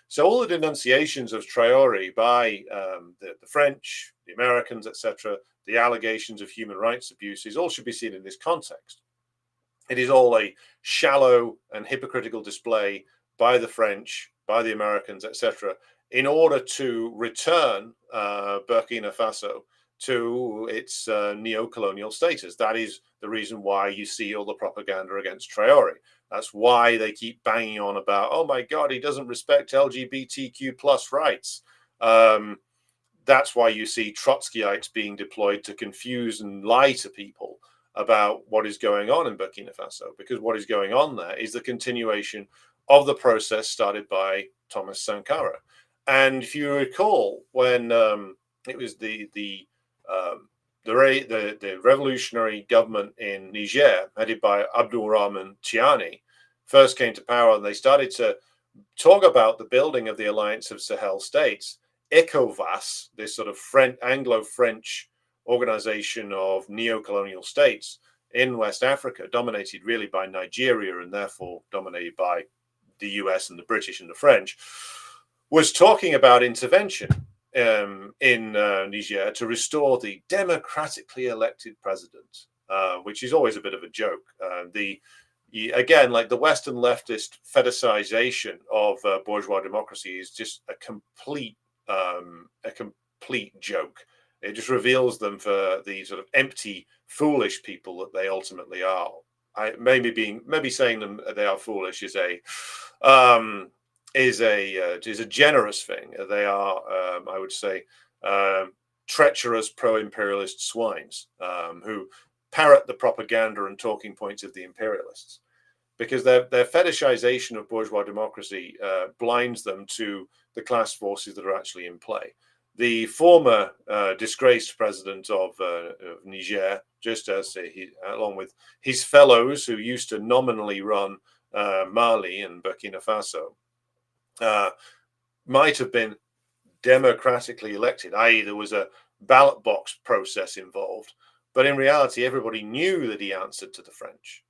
So all the denunciations of Traore by the French, the Americans, etc., the allegations of human rights abuses, all should be seen in this context. It is all a shallow and hypocritical display by the French, by the Americans, etc., in order to return Burkina Faso to its neocolonial status. That is the reason why you see all the propaganda against Traore. That's why they keep banging on about, oh my God, he doesn't respect LGBTQ plus rights. That's why you see Trotskyites being deployed to confuse and lie to people about what is going on in Burkina Faso, because what is going on there is the continuation of the process started by Thomas Sankara. And if you recall, when it was the revolutionary government in Niger, headed by Abdulrahman Tiani, first came to power, and they started to talk about the building of the Alliance of Sahel States, ECOWAS, this sort of Anglo-French organization of neocolonial states in West Africa, dominated really by Nigeria and therefore dominated by the US and the British and the French, was talking about intervention in Niger to restore the democratically elected president, which is always a bit of a joke. Again, like the Western leftist fetishization of bourgeois democracy is just a complete joke. It just reveals them for the sort of empty, foolish people that they ultimately are. Maybe saying them they are foolish is a generous thing. They are, I would say, treacherous pro-imperialist swines who parrot the propaganda and talking points of the imperialists, because their fetishization of bourgeois democracy blinds them to the class forces that are actually in play. The former disgraced president of Niger, just as along with his fellows who used to nominally run Mali and Burkina Faso, might have been democratically elected, i.e. there was a ballot box process involved, but in reality everybody knew that he answered to the French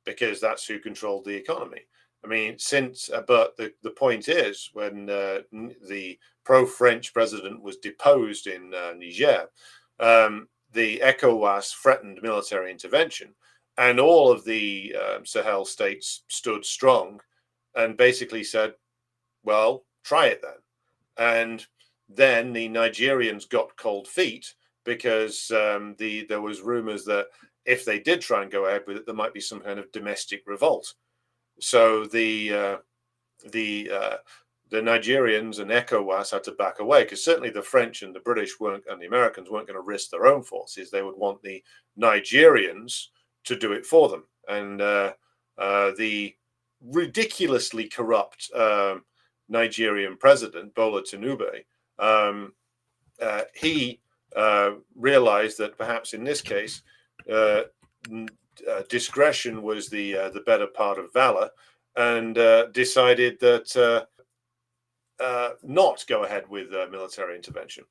because that's who controlled the economy. I mean, but the point is, when the pro-French president was deposed in Niger, the ECOWAS threatened military intervention, and all of the Sahel states stood strong and basically said, well, try it then. And then the Nigerians got cold feet because there was rumors that if they did try and go ahead with it, there might be some kind of domestic revolt. So the Nigerians and ECOWAS had to back away, because certainly the French and the British and the Americans weren't going to risk their own forces. They would want the Nigerians to do it for them. And the ridiculously corrupt Nigerian president, Bola Tinubu, he realized that perhaps in this case, discretion was the better part of valor, and decided that not go ahead with military intervention.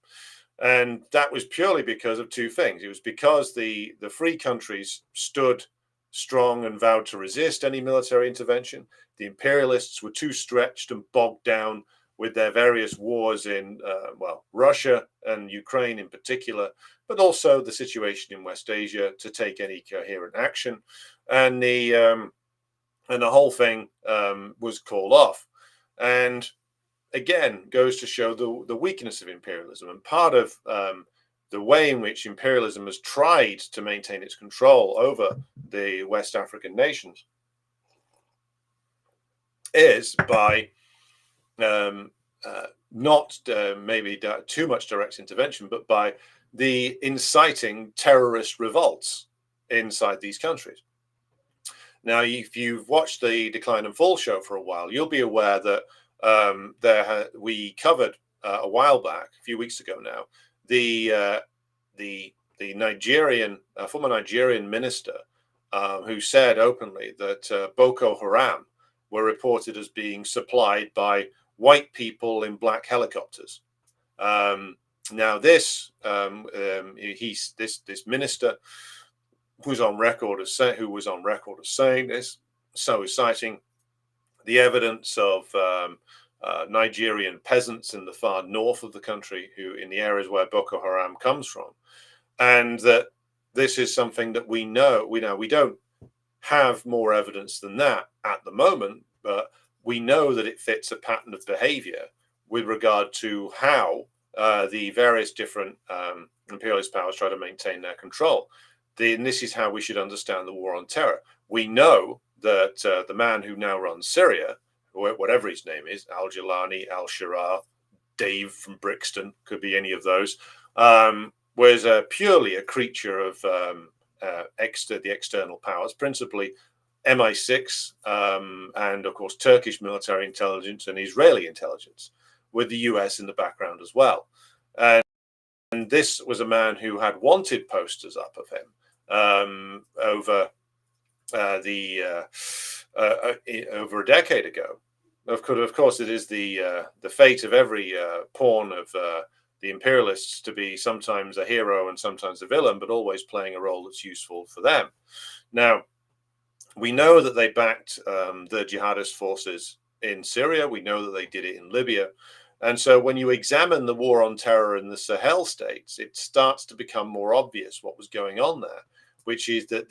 And that was purely because of two things. It was because the free countries stood strong and vowed to resist any military intervention. The imperialists were too stretched and bogged down with their various wars in, Russia and Ukraine in particular, but also the situation in West Asia to take any coherent action. And the whole thing was called off. And again, goes to show the weakness of imperialism. And part of the way in which imperialism has tried to maintain its control over the West African nations is by not maybe too much direct intervention, but by the inciting terrorist revolts inside these countries. Now, if you've watched the Decline and Fall show for a while, you'll be aware that we covered a while back, a few weeks ago now, the Nigerian former Nigerian minister who said openly that Boko Haram were reported as being supplied by white people in black helicopters. Now, this minister who was on record as saying this, so is citing the evidence of Nigerian peasants in the far north of the country, who in the areas where Boko Haram comes from, and that this is something that we know. We don't have more evidence than that at the moment, but we know that it fits a pattern of behavior with regard to how the various different imperialist powers try to maintain their control. And this is how we should understand the war on terror. We know that the man who now runs Syria, whatever his name is, Al-Jilani, Al-Sharar, Dave from Brixton, could be any of those, was purely a creature of the external powers, principally MI6 and, of course, Turkish military intelligence and Israeli intelligence, with the US in the background as well. And this was a man who had wanted posters up of him over a decade ago. Of course, it is the fate of every pawn of the imperialists to be sometimes a hero and sometimes a villain, but always playing a role that's useful for them. Now, we know that they backed the jihadist forces in Syria. We know that they did it in Libya. And so when you examine the war on terror in the Sahel states, it starts to become more obvious what was going on there, which is that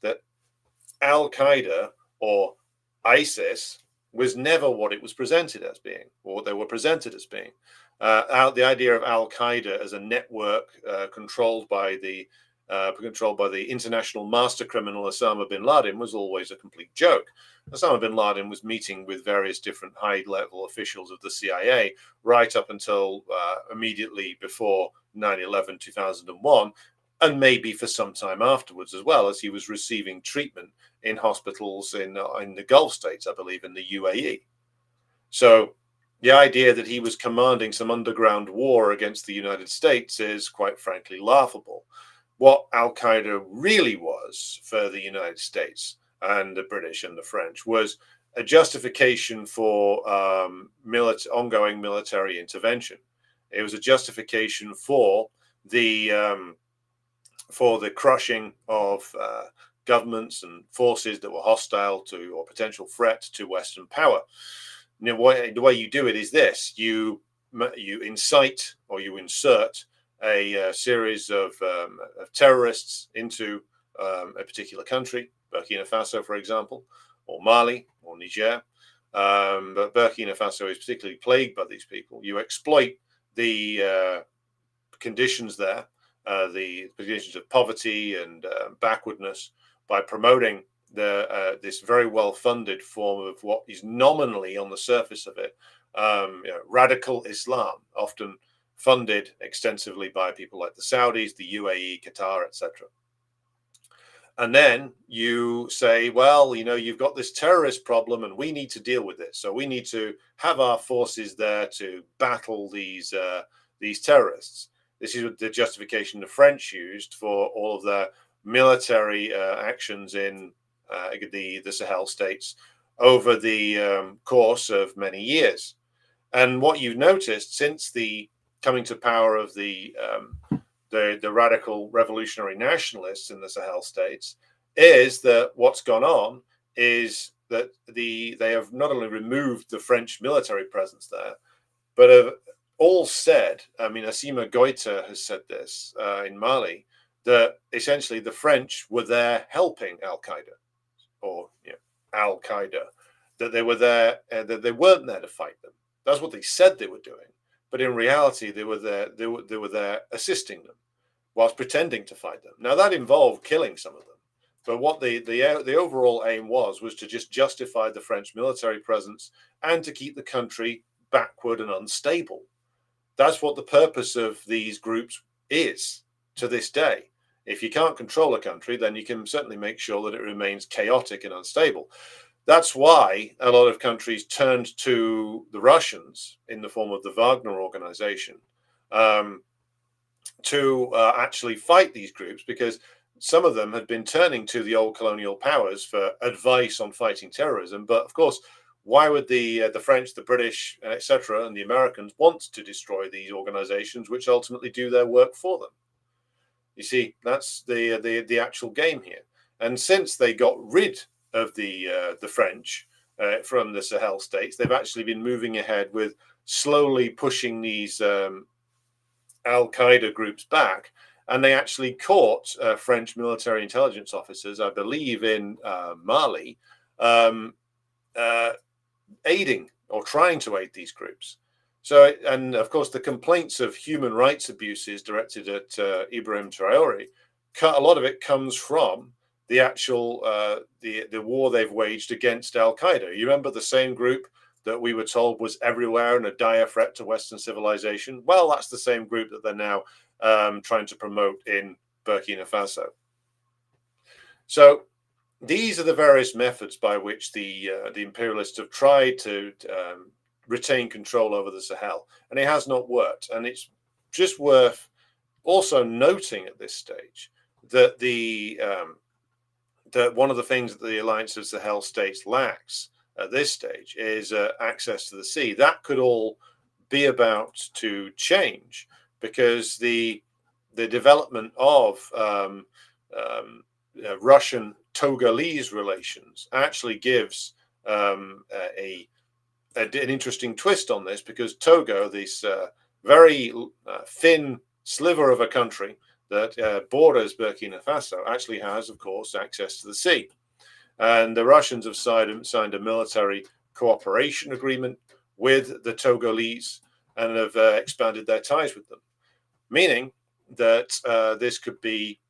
that Al-Qaeda or ISIS was never what it was presented as being, or they were presented as being. The idea of Al-Qaeda as a network controlled by the international master criminal Osama bin Laden was always a complete joke. Osama bin Laden was meeting with various different high-level officials of the CIA right up until immediately before 9/11, 2001, and maybe for some time afterwards as well, as he was receiving treatment in hospitals in the Gulf states, I believe, in the UAE. So the idea that he was commanding some underground war against the United States is, quite frankly, laughable. What Al-Qaeda really was for the United States and the British and the French was a justification for ongoing military intervention. It was a justification for the crushing of governments and forces that were hostile to or potential threat to Western power. You know, the way you do it is this: you incite or you insert a series of terrorists into a particular country, Burkina Faso, for example, or Mali or Niger. But Burkina Faso is particularly plagued by these people. You exploit the conditions there, the conditions of poverty and backwardness, by promoting this very well-funded form of what is nominally, on the surface of it, radical Islam, often funded extensively by people like the Saudis, the UAE, Qatar, etc. And then you say, well, you know, you've got this terrorist problem and we need to deal with it. So we need to have our forces there to battle these terrorists. This is the justification the French used for all of their military actions in the Sahel states over the course of many years. And what you've noticed since the coming to power of the radical revolutionary nationalists in the Sahel states is that what's gone on is that they have not only removed the French military presence there, but have all said, I mean, Assimi Goïta has said this in Mali, that essentially the French were there helping Al-Qaeda, or Al-Qaeda, that they were there, that they weren't there to fight them. That's what they said they were doing. But in reality, they were there assisting them whilst pretending to fight them. Now, that involved killing some of them. But what the overall aim was to just justify the French military presence and to keep the country backward and unstable. That's what the purpose of these groups is to this day. If you can't control a country, then you can certainly make sure that it remains chaotic and unstable. That's why a lot of countries turned to the Russians in the form of the Wagner organization to actually fight these groups, because some of them had been turning to the old colonial powers for advice on fighting terrorism. But of course, why would the French, the British, etc., and the Americans want to destroy these organizations, which ultimately do their work for them? You see, that's the actual game here. And since they got rid of the French from the Sahel states, they've actually been moving ahead with slowly pushing these Al-Qaeda groups back. And they actually caught French military intelligence officers, I believe, in Mali, aiding or trying to aid these groups. So, and of course, the complaints of human rights abuses directed at Ibrahim Traore, a lot of it comes from the actual the war they've waged against Al-Qaeda. You remember the same group that we were told was everywhere and a dire threat to Western civilization? Well, that's the same group that they're now trying to promote in Burkina Faso. So these are the various methods by which the imperialists have tried to retain control over the Sahel, and it has not worked. And it's just worth also noting at this stage that that one of the things that the Alliance of Sahel states lacks at this stage is access to the sea. That could all be about to change, because the development of Russian Togolese relations actually gives an interesting twist on this, because Togo, this very thin sliver of a country that borders Burkina Faso, actually has, of course, access to the sea. And the Russians have signed a military cooperation agreement with the Togolese and have expanded their ties with them, meaning that this could be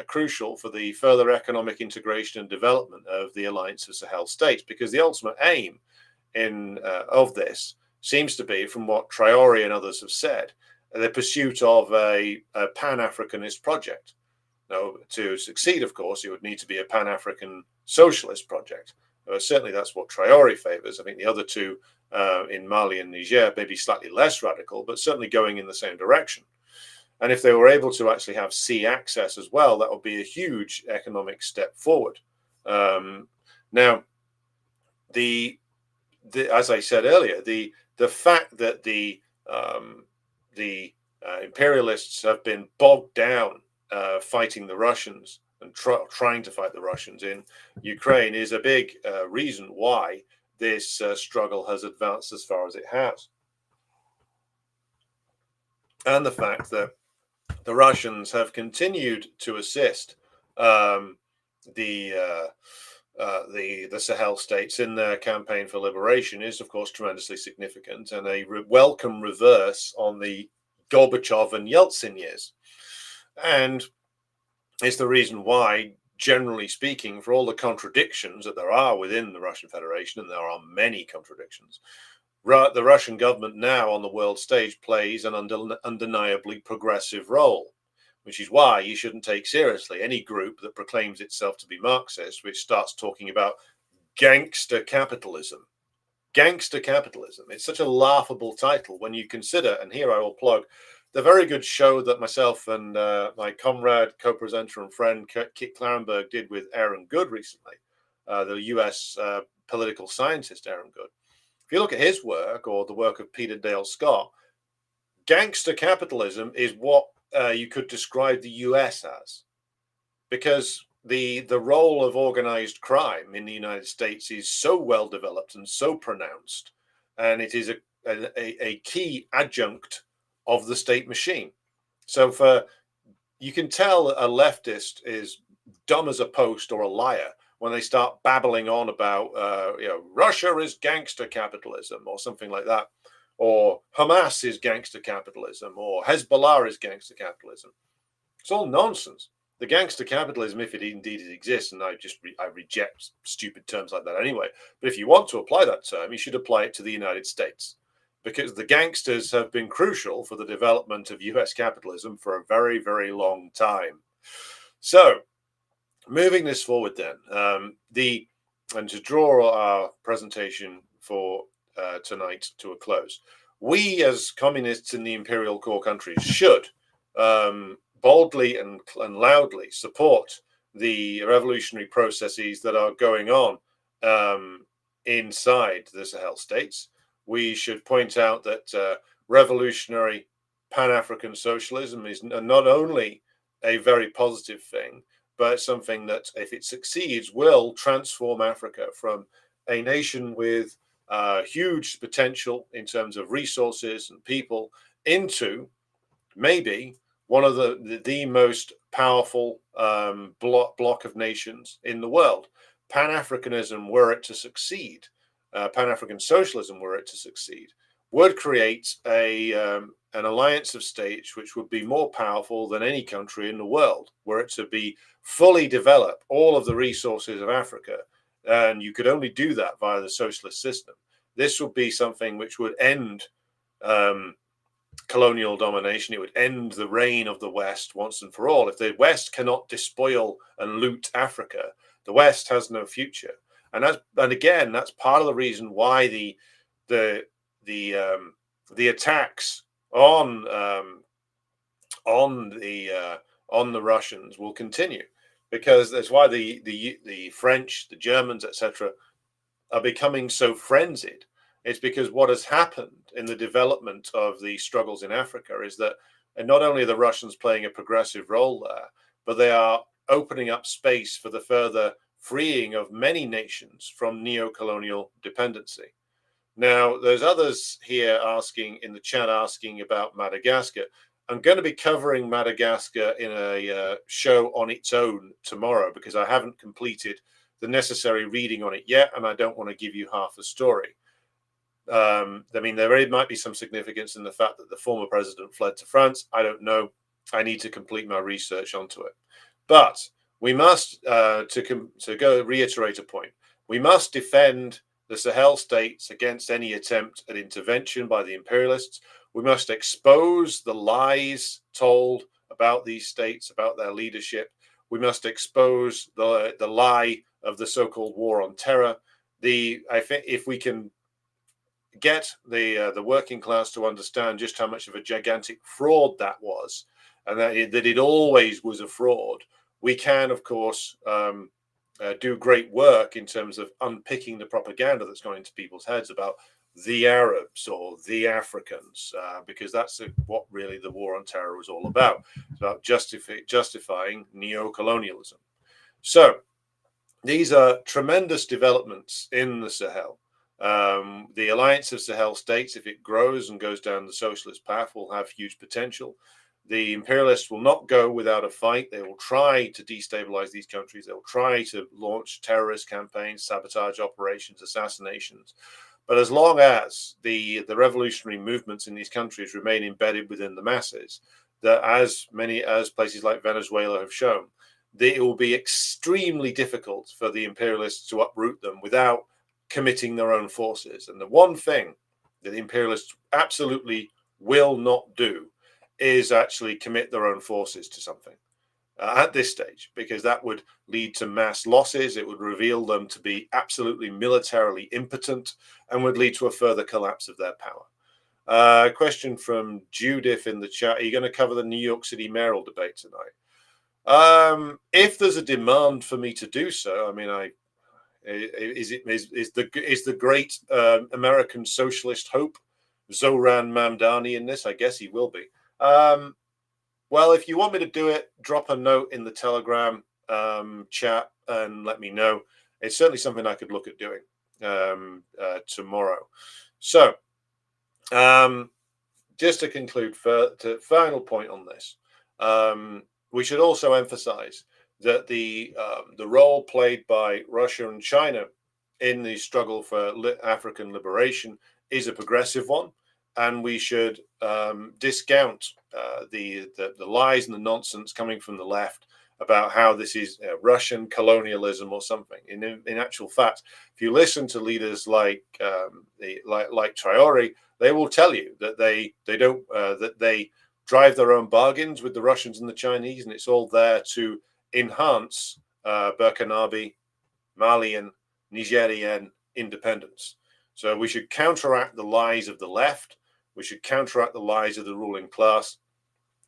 crucial for the further economic integration and development of the Alliance of Sahel states, because the ultimate aim of this seems to be, from what Traore and others have said, the pursuit of a Pan-Africanist project. Now, to succeed, of course, it would need to be a Pan-African socialist project. Certainly that's what Traore favors. I think the other two in Mali and Niger may be slightly less radical, but certainly going in the same direction. And if they were able to actually have sea access as well, that would be a huge economic step forward. Now, as I said earlier, the fact that the imperialists have been bogged down fighting the Russians and trying to fight the Russians in Ukraine is a big reason why this struggle has advanced as far as it has. And the fact that the Russians have continued to assist the Sahel states in their campaign for liberation is, of course, tremendously significant, and a welcome reverse on the Gorbachev and Yeltsin years. And it's the reason why, generally speaking, for all the contradictions that there are within the Russian Federation, and there are many contradictions, the Russian government now on the world stage plays an undeniably progressive role, which is why you shouldn't take seriously any group that proclaims itself to be Marxist, which starts talking about gangster capitalism. Gangster capitalism. It's such a laughable title when you consider, and here I will plug the very good show that myself and my comrade, co-presenter and friend Kit Clarenberg did with Aaron Good recently, the US political scientist Aaron Good. If you look at his work, or the work of Peter Dale Scott, gangster capitalism is what you could describe the US as, because the role of organized crime in the United States is so well developed and so pronounced, and it is a key adjunct of the state machine. So you can tell a leftist is dumb as a post or a liar when they start babbling on about Russia is gangster capitalism or something like that, or Hamas is gangster capitalism, or Hezbollah is gangster capitalism. It's all nonsense. The gangster capitalism, if it indeed exists, and I reject stupid terms like that anyway, but if you want to apply that term, you should apply it to the United States, because the gangsters have been crucial for the development of US capitalism for a very, very long time. So, moving this forward then, and to draw our presentation for tonight to a close, we as communists in the imperial core countries should, boldly and loudly support the revolutionary processes that are going on inside the Sahel states. We should point out that revolutionary Pan-African socialism is not only a very positive thing, but something that, if it succeeds, will transform Africa from a nation with huge potential in terms of resources and people into maybe one of the most powerful block of nations in the world. Pan-Africanism, were it to succeed, Pan-African socialism, were it to succeed, would create an alliance of states which would be more powerful than any country in the world, were it to be fully develop all of the resources of Africa. And you could only do that via the socialist system. This would be something which would end colonial domination. It would end the reign of the West once and for all. If the West cannot despoil and loot Africa, the West has no future. And again, that's part of the reason why the attacks on the Russians will continue, because that's why the French, the Germans, etc., are becoming so frenzied. It's because what has happened in the development of the struggles in Africa is that not only are the Russians playing a progressive role there, but they are opening up space for the further freeing of many nations from neocolonial dependency. Now, there's others here asking in the chat, asking about Madagascar. I'm going to be covering Madagascar in a show on its own tomorrow, because I haven't completed the necessary reading on it yet, and I don't want to give you half the story. I mean, there might be some significance in the fact that the former president fled to France. I don't know. I need to complete my research onto it. But we must, to go reiterate a point, we must defend the Sahel states against any attempt at intervention by the imperialists. We must expose the lies told about these states, about their leadership. We must expose the lie of the so-called war on terror. I think if we can get the working class to understand just how much of a gigantic fraud that was, and that it always was a fraud, we can, of course, do great work in terms of unpicking the propaganda that's going into people's heads about the Arabs or the Africans, because that's what really the war on terror was all about. It's about justifying neocolonialism. So these are tremendous developments in the Sahel. The alliance of Sahel states, if it grows and goes down the socialist path, will have huge potential. The imperialists will not go without a fight. They will try to destabilize these countries. They will try to launch terrorist campaigns, sabotage operations, assassinations. But as long as the revolutionary movements in these countries remain embedded within the masses, that as places like Venezuela have shown, it will be extremely difficult for the imperialists to uproot them without committing their own forces. And the one thing that the imperialists absolutely will not do is actually commit their own forces to something at this stage, because that would lead to mass losses. It would reveal them to be absolutely militarily impotent and would lead to a further collapse of their power. Question from Judith in the chat: are you going to cover the New York City mayoral debate tonight? If there's a demand for me to do so, I mean, is the great American socialist hope Zoran Mamdani in this? I guess he will be. Well, if you want me to do it, drop a note in the Telegram chat and let me know. It's certainly something I could look at doing tomorrow. So, just to conclude, to final point on this, we should also emphasize that the role played by Russia and China in the struggle for African liberation is a progressive one, and we should discount the lies and the nonsense coming from the left about how this is Russian colonialism or something. In actual fact, if you listen to leaders like Traore, they will tell you that they drive their own bargains with the Russians and the Chinese, and it's all there to enhance Burkinabe, Malian, Nigerian independence. So we should counteract the lies of the left. We should counteract the lies of the ruling class,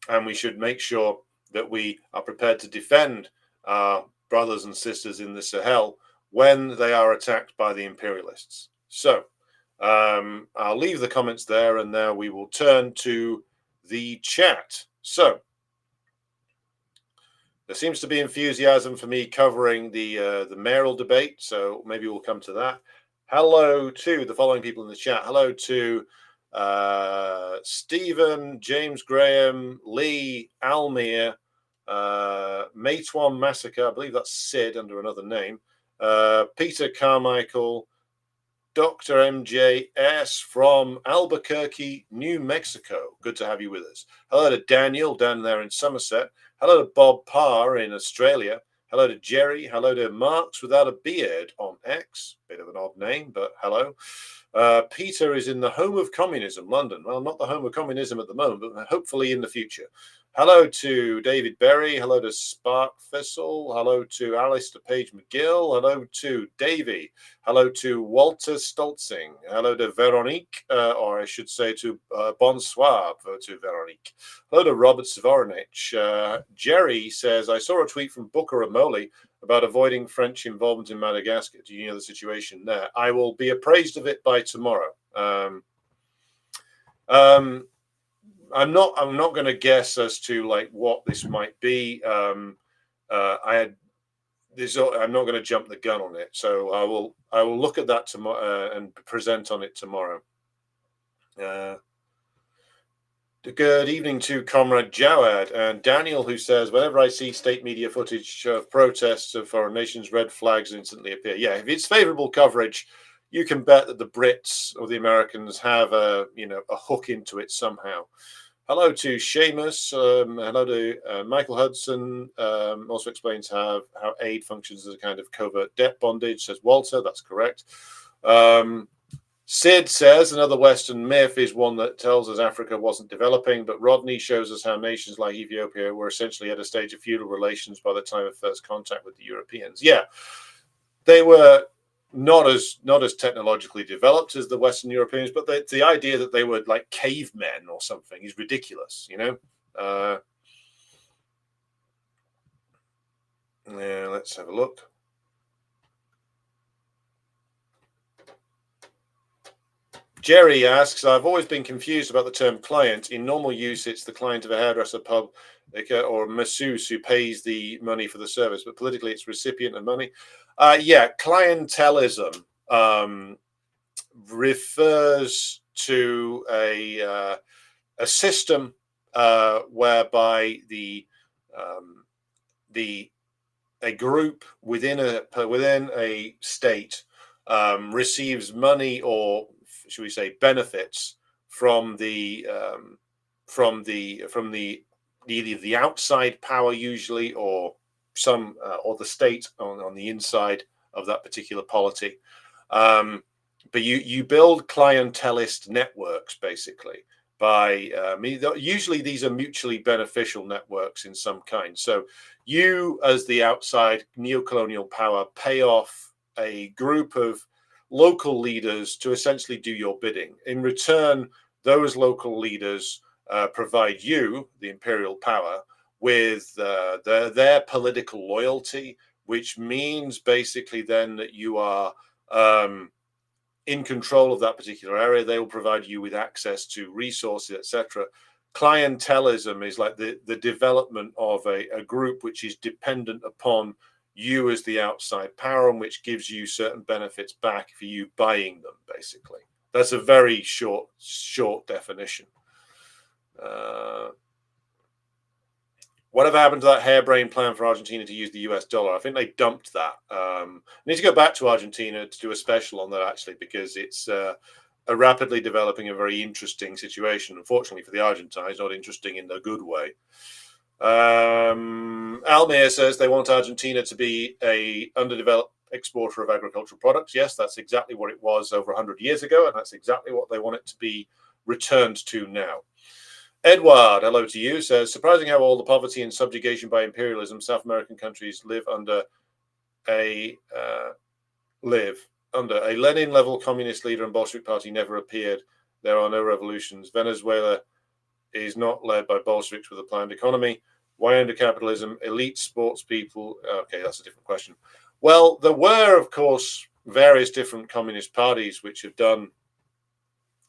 and we should make sure that we are prepared to defend our brothers and sisters in the Sahel when they are attacked by the imperialists. So I'll leave the comments there, and now we will turn to the chat. So there seems to be enthusiasm for me covering the mayoral debate, so maybe we'll come to that. Hello to the following people in the chat. Hello to Stephen, James Graham, Lee, Almir, Matewan Massacre, I believe that's Sid under another name, Peter Carmichael, Dr. MJS from Albuquerque, New Mexico. Good to have you with us. Hello to Daniel down there in Somerset. Hello to Bob Parr in Australia. Hello to Jerry. Hello to Marks Without a Beard on X. Bit of an odd name, but hello. Peter is in the home of communism, London. Well, not the home of communism at the moment, but hopefully in the future. Hello to David Berry. Hello to Spark Thistle. Hello to Alistair Page McGill. Hello to Davey. Hello to Walter Stolzing. Hello to Veronique, or I should say to bonsoir to Veronique. Hello to Robert Savoronich. Jerry says, I saw a tweet from Booker Amoli about avoiding French involvement in Madagascar. Do you know the situation there? I will be appraised of it by tomorrow. I'm not going to guess as to like what this might be. I'm not going to jump the gun on it, so I will look at that tomorrow and present on it tomorrow. Good evening to Comrade Jawad and Daniel, who says, whenever I see state media footage of protests of foreign nations, red flags instantly appear. Yeah, if it's favorable coverage, you can bet that the Brits or the Americans have a hook into it somehow. Hello to Seamus. Hello to Michael Hudson. Also explains how aid functions as a kind of covert debt bondage, says Walter. That's correct. Sid says another Western myth is one that tells us Africa wasn't developing, but Rodney shows us how nations like Ethiopia were essentially at a stage of feudal relations by the time of first contact with the Europeans. Yeah, they were not as technologically developed as the Western Europeans, but the idea that they were like cavemen or something is ridiculous, you know. Yeah, let's have a look. Jerry asks, I've always been confused about the term client. In normal use, it's the client of a hairdresser, pub, or masseuse who pays the money for the service, but politically it's recipient of money. Yeah, clientelism refers to a system whereby a group within a state receives money, or should we say benefits, from either the outside power usually, or the state on the inside of that particular polity. But you build clientelist networks basically by usually these are mutually beneficial networks in some kind. So you, as the outside neocolonial power, pay off a group of local leaders to essentially do your bidding. In return, those local leaders provide you, the imperial power, with their political loyalty, which means basically then that you are in control of that particular area. They will provide you with access to resources, etc. Clientelism is like the development of a group which is dependent upon you as the outside power, and which gives you certain benefits back for you buying them, basically. That's a very short definition. Whatever happened to that harebrained plan for Argentina to use the US dollar? I think they dumped that. I need to go back to Argentina to do a special on that, actually, because it's a rapidly developing and very interesting situation. Unfortunately for the Argentines, not interesting in the good way. Almir says they want Argentina to be a underdeveloped exporter of agricultural products. Yes, that's exactly what it was over 100 years ago, and that's exactly what they want it to be returned to now. Edward, hello to you, says, surprising how all the poverty and subjugation by imperialism South American countries live under a Lenin-level communist leader, and Bolshevik party never appeared. There are no revolutions. Venezuela is not led by Bolsheviks with a planned economy. Why under capitalism? Elite sports people. Okay, that's a different question. Well, there were, of course, various different communist parties which have done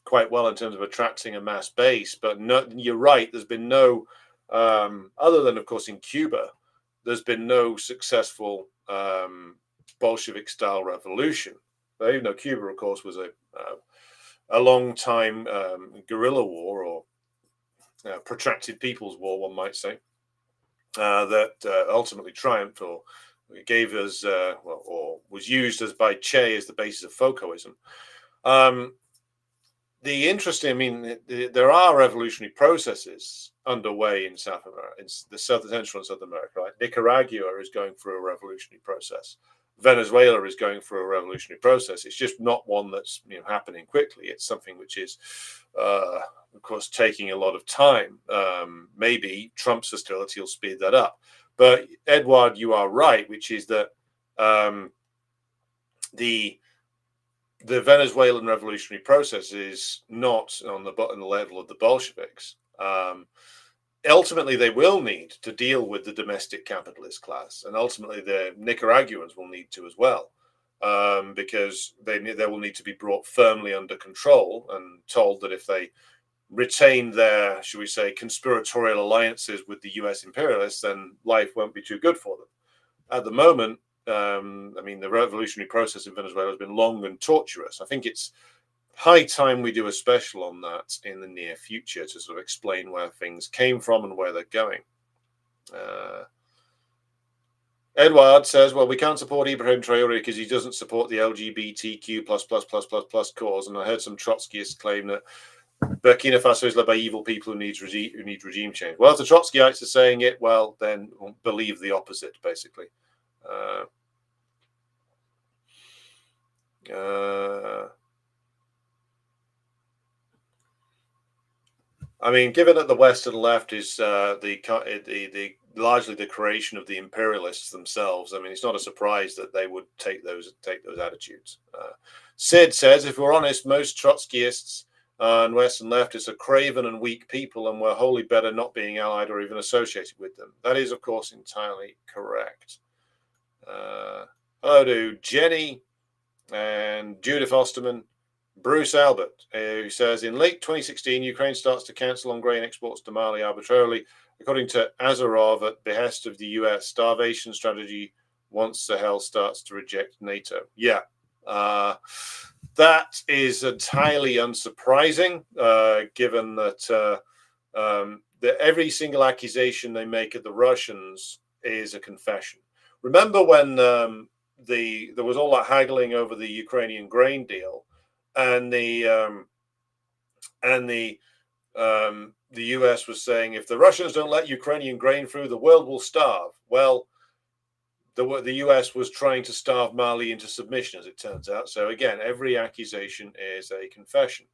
quite well in terms of attracting a mass base. But no, you're right. There's been no, other than, of course, in Cuba, there's been no successful Bolshevik-style revolution. But even though Cuba, of course, was a long time guerrilla war or protracted people's war, one might say, that ultimately triumphed or gave us, or was used as by Che as the basis of Foucaultism. The interesting, I mean, there are revolutionary processes underway in South America, in the Central and South America. Right? Nicaragua is going through a revolutionary process. Venezuela is going through a revolutionary process. It's just not one that's happening quickly. It's something which is, of course, taking a lot of time. Maybe Trump's hostility will speed that up. But Edward, you are right, which is that the Venezuelan revolutionary process is not on the level of the Bolsheviks. Ultimately, they will need to deal with the domestic capitalist class, and ultimately the Nicaraguans will need to as well, because they will need to be brought firmly under control and told that if they retain their, should we say, conspiratorial alliances with the US imperialists, then life won't be too good for them. At the moment, I mean, the revolutionary process in Venezuela has been long and torturous. I think it's high time we do a special on that in the near future to sort of explain where things came from and where they're going. Edward says, well, we can't support Ibrahim Traore because he doesn't support the LGBTQ cause. And I heard some Trotskyists claim that Burkina Faso is led by evil people who need regime change. Well, if the Trotskyites are saying it, well, then believe the opposite, basically. I mean, given that the West and the left is largely the creation of the imperialists themselves, I mean, it's not a surprise that they would take those attitudes. Sid says, if we're honest, most Trotskyists and West and leftists are craven and weak people, and we're wholly better not being allied or even associated with them. That is, of course, entirely correct. Hello to Jenny and Judith Osterman. Bruce Albert, who says, in late 2016, Ukraine starts to cancel on grain exports to Mali arbitrarily, according to Azarov, at behest of the US. Starvation strategy once Sahel starts to reject NATO. Yeah, that is entirely unsurprising, given that every single accusation they make at the Russians is a confession. Remember when there was all that haggling over the Ukrainian grain deal? And the US was saying, if the Russians don't let Ukrainian grain through, the world will starve. Well, the US was trying to starve Mali into submission, as it turns out. So again, every accusation is a confession.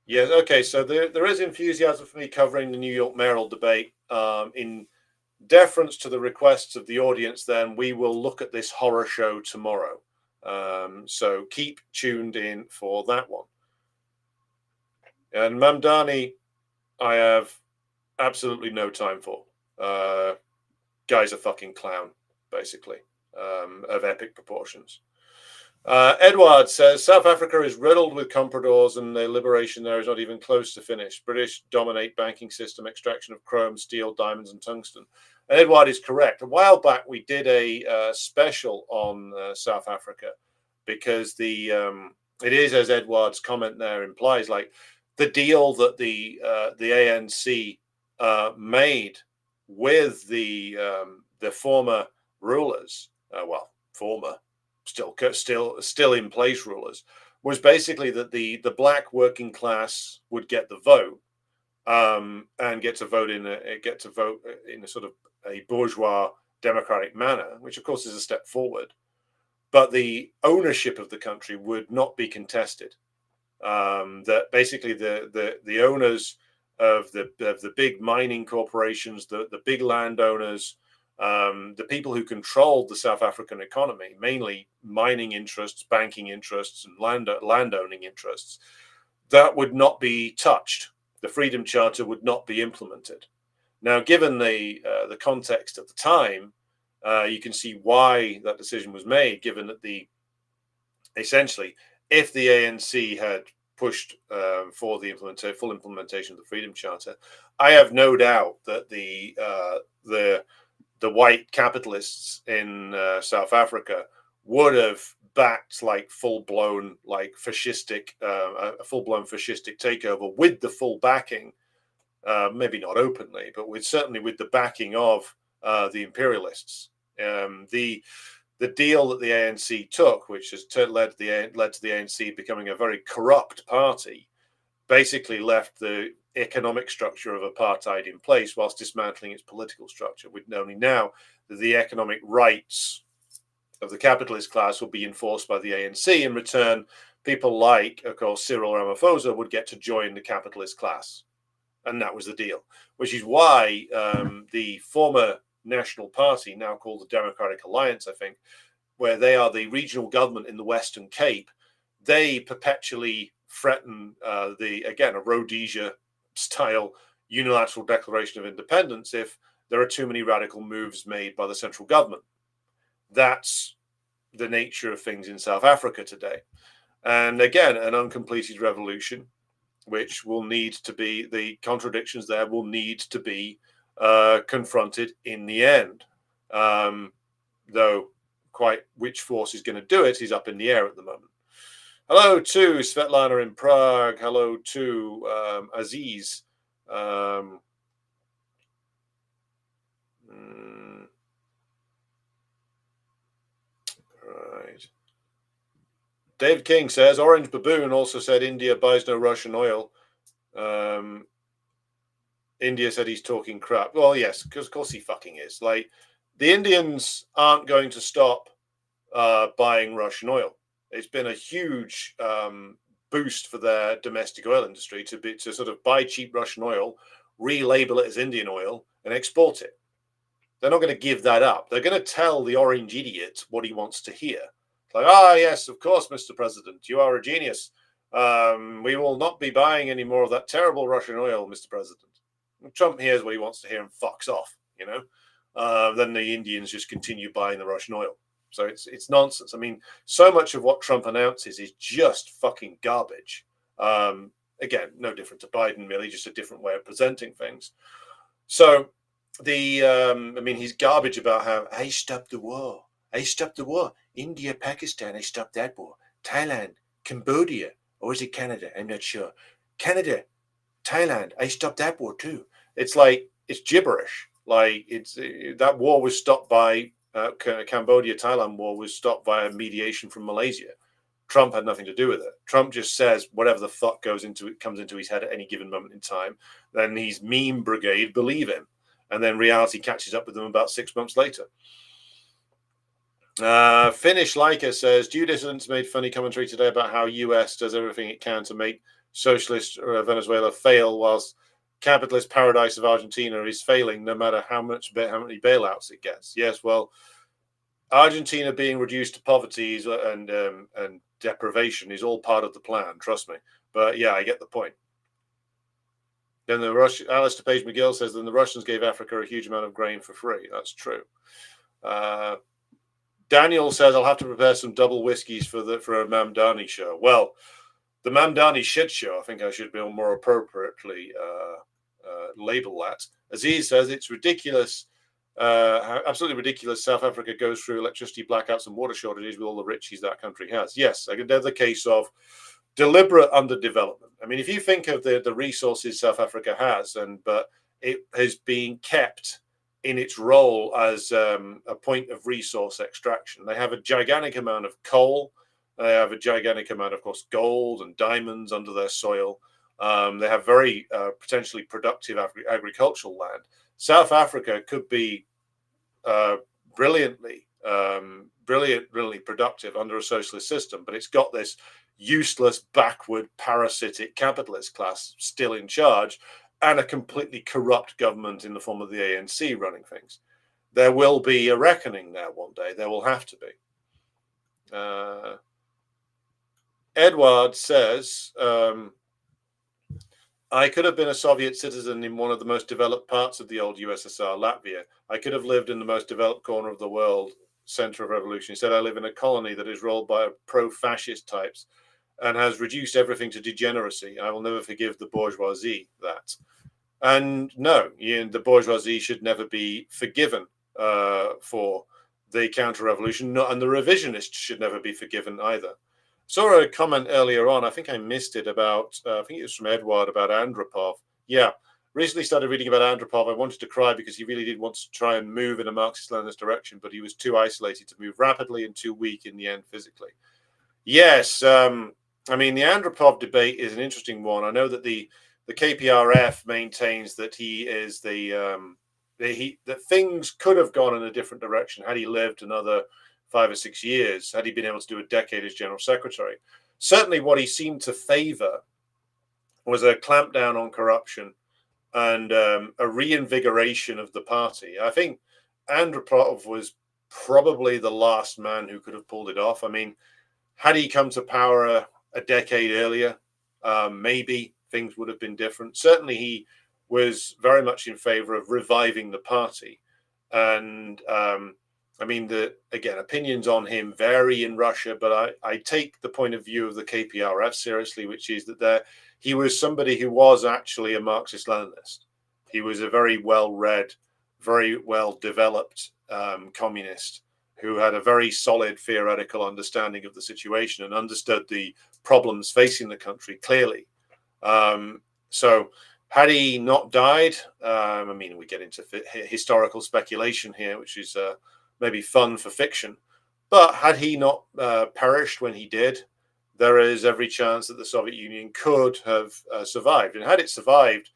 Yes, okay. So there is enthusiasm for me covering the New York mayoral debate. In deference to the requests of the audience, then we will look at this horror show tomorrow. So keep tuned in for that one. And Mamdani, I have absolutely no time for. Guy's a fucking clown, basically, of epic proportions. Edward says, South Africa is riddled with compradors and the liberation there is not even close to finished. British dominate banking system, extraction of chrome, steel, diamonds, and tungsten. And Edward is correct. A while back, we did a special on South Africa because it is, as Edward's comment there implies, like the deal that the ANC made with the former rulers, still in place rulers, was basically that the black working class would get the vote and get to vote in a sort of a bourgeois democratic manner, which of course is a step forward, but the ownership of the country would not be contested. That basically the owners of the big mining corporations, the big landowners, the people who controlled the South African economy, mainly mining interests, banking interests, and landowning interests, that would not be touched. the Freedom Charter would not be implemented. Now, given the context at the time, you can see why that decision was made, given that essentially, if the ANC had pushed for the full implementation of the Freedom Charter, I have no doubt that the white capitalists in South Africa would have backed like full-blown fascistic takeover with the full backing, maybe not openly, but certainly with the backing of the imperialists. The deal that the ANC took, which has led to the ANC becoming a very corrupt party, basically left the economic structure of apartheid in place whilst dismantling its political structure. With only now that the economic rights of the capitalist class will be enforced by the ANC. In return, people like, of course, Cyril Ramaphosa would get to join the capitalist class. And that was the deal, which is why the former National Party, now called the Democratic Alliance, I think, where they are the regional government in the Western Cape, they perpetually threaten a Rhodesia-style unilateral declaration of independence if there are too many radical moves made by the central government. That's the nature of things in South Africa today. And again, an uncompleted revolution, which will need to be, the contradictions there will need to be confronted in the end. Though quite which force is going to do it is up in the air at the moment. Hello to Svetlana in Prague. Hello to Aziz. Right. David King says, Orange Baboon also said India buys no Russian oil. India said he's talking crap. Well, yes, because of course he fucking is. Like, the Indians aren't going to stop buying Russian oil. It's been a huge boost for their domestic oil industry to sort of buy cheap Russian oil, relabel it as Indian oil, and export it. They're not going to give that up. They're going to tell the orange idiot what he wants to hear. It's like, yes, of course, Mr. President, you are a genius. We will not be buying any more of that terrible Russian oil, Mr. President. And Trump hears what he wants to hear and fucks off, you know. Then the Indians just continue buying the Russian oil. So it's nonsense. I mean, so much of what Trump announces is just fucking garbage. Again, no different to Biden, really, just a different way of presenting things. So he's garbage about how I stopped the war. I stopped the war. India, Pakistan, I stopped that war. Thailand, Cambodia, or is it Canada? I'm not sure. Canada, Thailand, I stopped that war too. It's like, it's gibberish. Like, that war was stopped by Cambodia, Thailand war was stopped via mediation from Malaysia. Trump had nothing to do with it. Trump just says whatever the fuck comes into his head at any given moment in time. Then his meme brigade believe him. And then reality catches up with them about 6 months later. Finnish Leica says, Due Dissidents made funny commentary today about how US does everything it can to make socialist Venezuela fail, whilst capitalist paradise of Argentina is failing no matter how many bailouts it gets. Yes, well, Argentina being reduced to poverty and deprivation is all part of the plan, trust me. But yeah, I get the point. Then Alistair Page McGill says, then the Russians gave Africa a huge amount of grain for free. That's true. Daniel says, I'll have to prepare some double whiskeys for a Mamdani show. Well, the Mamdani shit show, I think I should be more appropriately label that. Aziz says, it's ridiculous, absolutely ridiculous. South Africa goes through electricity blackouts and water shortages with all the riches that country has. Yes, I could have the case of deliberate underdevelopment. I mean, if you think of the resources South Africa has, but it has been kept in its role as a point of resource extraction. They have a gigantic amount of coal. They have a gigantic amount, of course, gold and diamonds under their soil. They have very potentially productive agricultural land. South Africa could be brilliantly productive under a socialist system, but it's got this useless, backward, parasitic capitalist class still in charge, and a completely corrupt government in the form of the ANC running things. There will be a reckoning there one day. There will have to be. Edward says, I could have been a Soviet citizen in one of the most developed parts of the old USSR, Latvia. I could have lived in the most developed corner of the world, center of revolution. Instead, I live in a colony that is ruled by pro-fascist types and has reduced everything to degeneracy. I will never forgive the bourgeoisie that. And no, the bourgeoisie should never be forgiven for the counter-revolution, and the revisionists should never be forgiven either. Saw a comment earlier on, I think I missed it, about, I think it was from Edward, about Andropov. Yeah, recently started reading about Andropov. I wanted to cry because he really did want to try and move in a Marxist-Leninist direction, but he was too isolated to move rapidly and too weak in the end physically. Yes, I mean, the Andropov debate is an interesting one. I know that the KPRF maintains that he is that things could have gone in a different direction had he lived another 5 or 6 years, had he been able to do a decade as general secretary. Certainly what he seemed to favor was a clampdown on corruption and a reinvigoration of the party. I think Andropov was probably the last man who could have pulled it off. I mean, had he come to power a decade earlier, maybe things would have been different. Certainly he was very much in favor of reviving the party. And I mean, again, opinions on him vary in Russia, but I take the point of view of the KPRF seriously, which is that he was somebody who was actually a Marxist-Leninist. He was a very well-read, very well-developed communist who had a very solid theoretical understanding of the situation and understood the problems facing the country clearly. So had he not died, I mean, we get into historical speculation here, which is maybe fun for fiction. But had he not perished when he did, there is every chance that the Soviet Union could have survived. And had it survived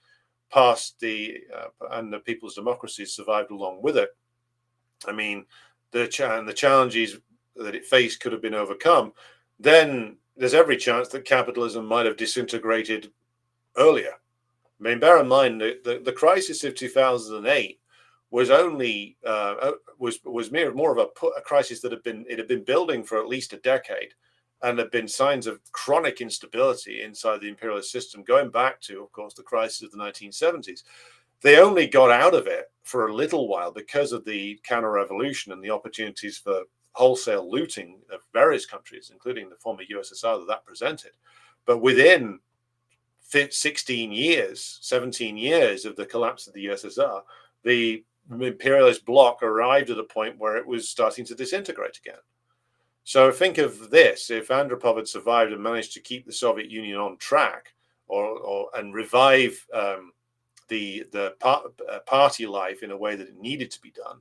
past and the people's democracies survived along with it, I mean, the challenges that it faced could have been overcome, then there's every chance that capitalism might have disintegrated earlier. I mean, bear in mind that the crisis of 2008 was only was more of a crisis that had been building for at least a decade, and there had been signs of chronic instability inside the imperialist system going back to, of course, the crisis of the 1970s. They only got out of it for a little while because of the counter-revolution and the opportunities for wholesale looting of various countries, including the former USSR, that presented. But within 16 years, 17 years of the collapse of the USSR, the imperialist bloc arrived at a point where it was starting to disintegrate again. So think of this: if Andropov had survived and managed to keep the Soviet Union on track, and revive the party life in a way that it needed to be done,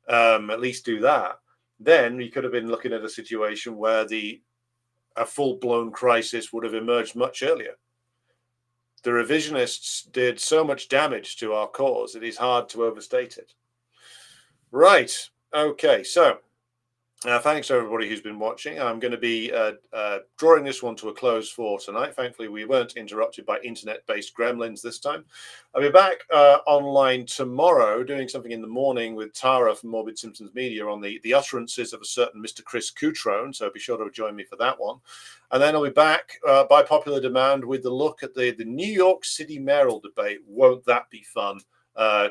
at least do that, then we could have been looking at a situation where a full-blown crisis would have emerged much earlier. The revisionists did so much damage to our cause, it is hard to overstate it. Right. Okay. So thanks to everybody who's been watching. I'm going to be drawing this one to a close for tonight. Thankfully, we weren't interrupted by internet-based gremlins this time. I'll be back online tomorrow doing something in the morning with Tara from Morbid Simpsons Media on the utterances of a certain Mr. Chris Coutrone, so be sure to join me for that one. And then I'll be back by popular demand with the look at the New York City mayoral debate. Won't that be fun?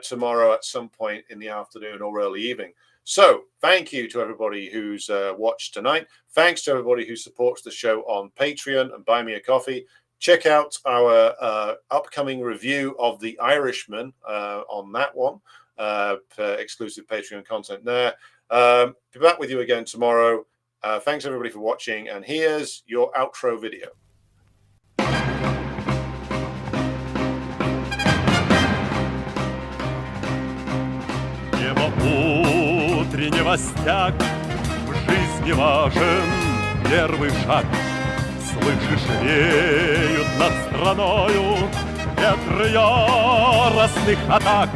Tomorrow at some point in the afternoon or early evening. So thank you to everybody who's watched tonight. Thanks to everybody who supports the show on Patreon and Buy Me a Coffee. Check out our upcoming review of The Irishman on that one, exclusive Patreon content there. Be back with you again tomorrow. Thanks everybody for watching, and here's your outro video.
Утреннего в жизни важен первый шаг. Слышишь, реют над страною ветры яростных атак.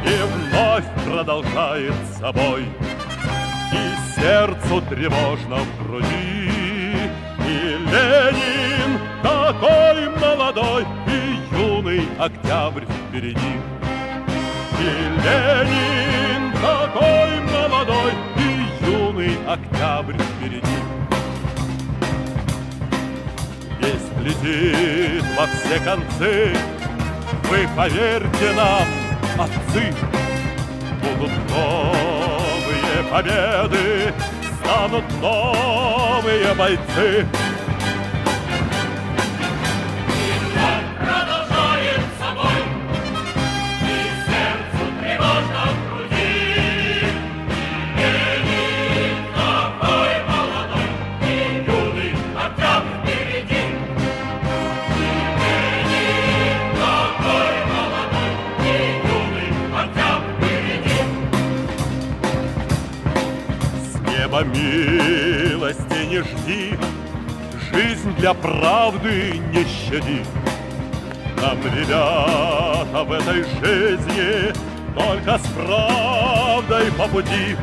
И вновь продолжает собой, и сердцу тревожно в груди. И Ленин такой молодой, и юный октябрь впереди. И Ленин такой молодой, и юный октябрь впереди. Есть ли летит во все концы. Вы поверьте нам, отцы, будут новые победы, станут новые бойцы.
Продолжает собой, и сердцу тревожно в груди. Ленин такой молодой, и юный Октябрь впереди. Ленин такой молодой, и юный Октябрь впереди.
С неба милости не жди, жизнь для правды не щади. Нам, ребята, в этой жизни только с правдой по пути.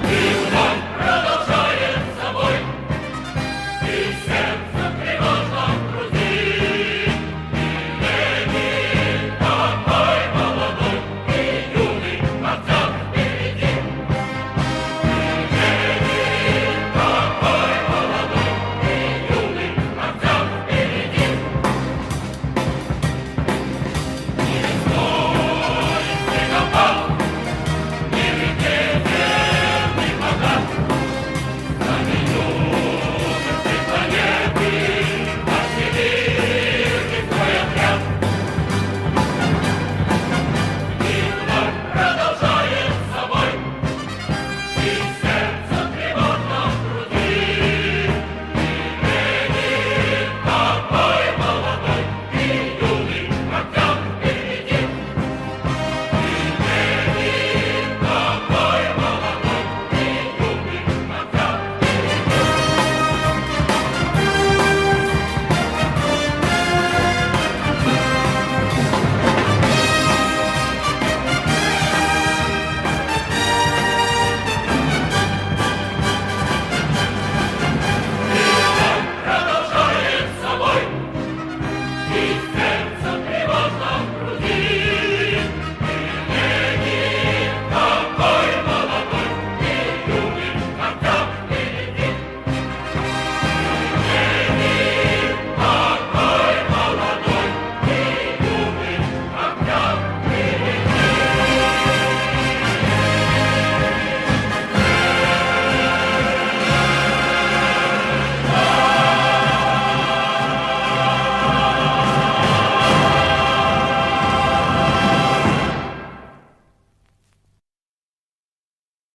И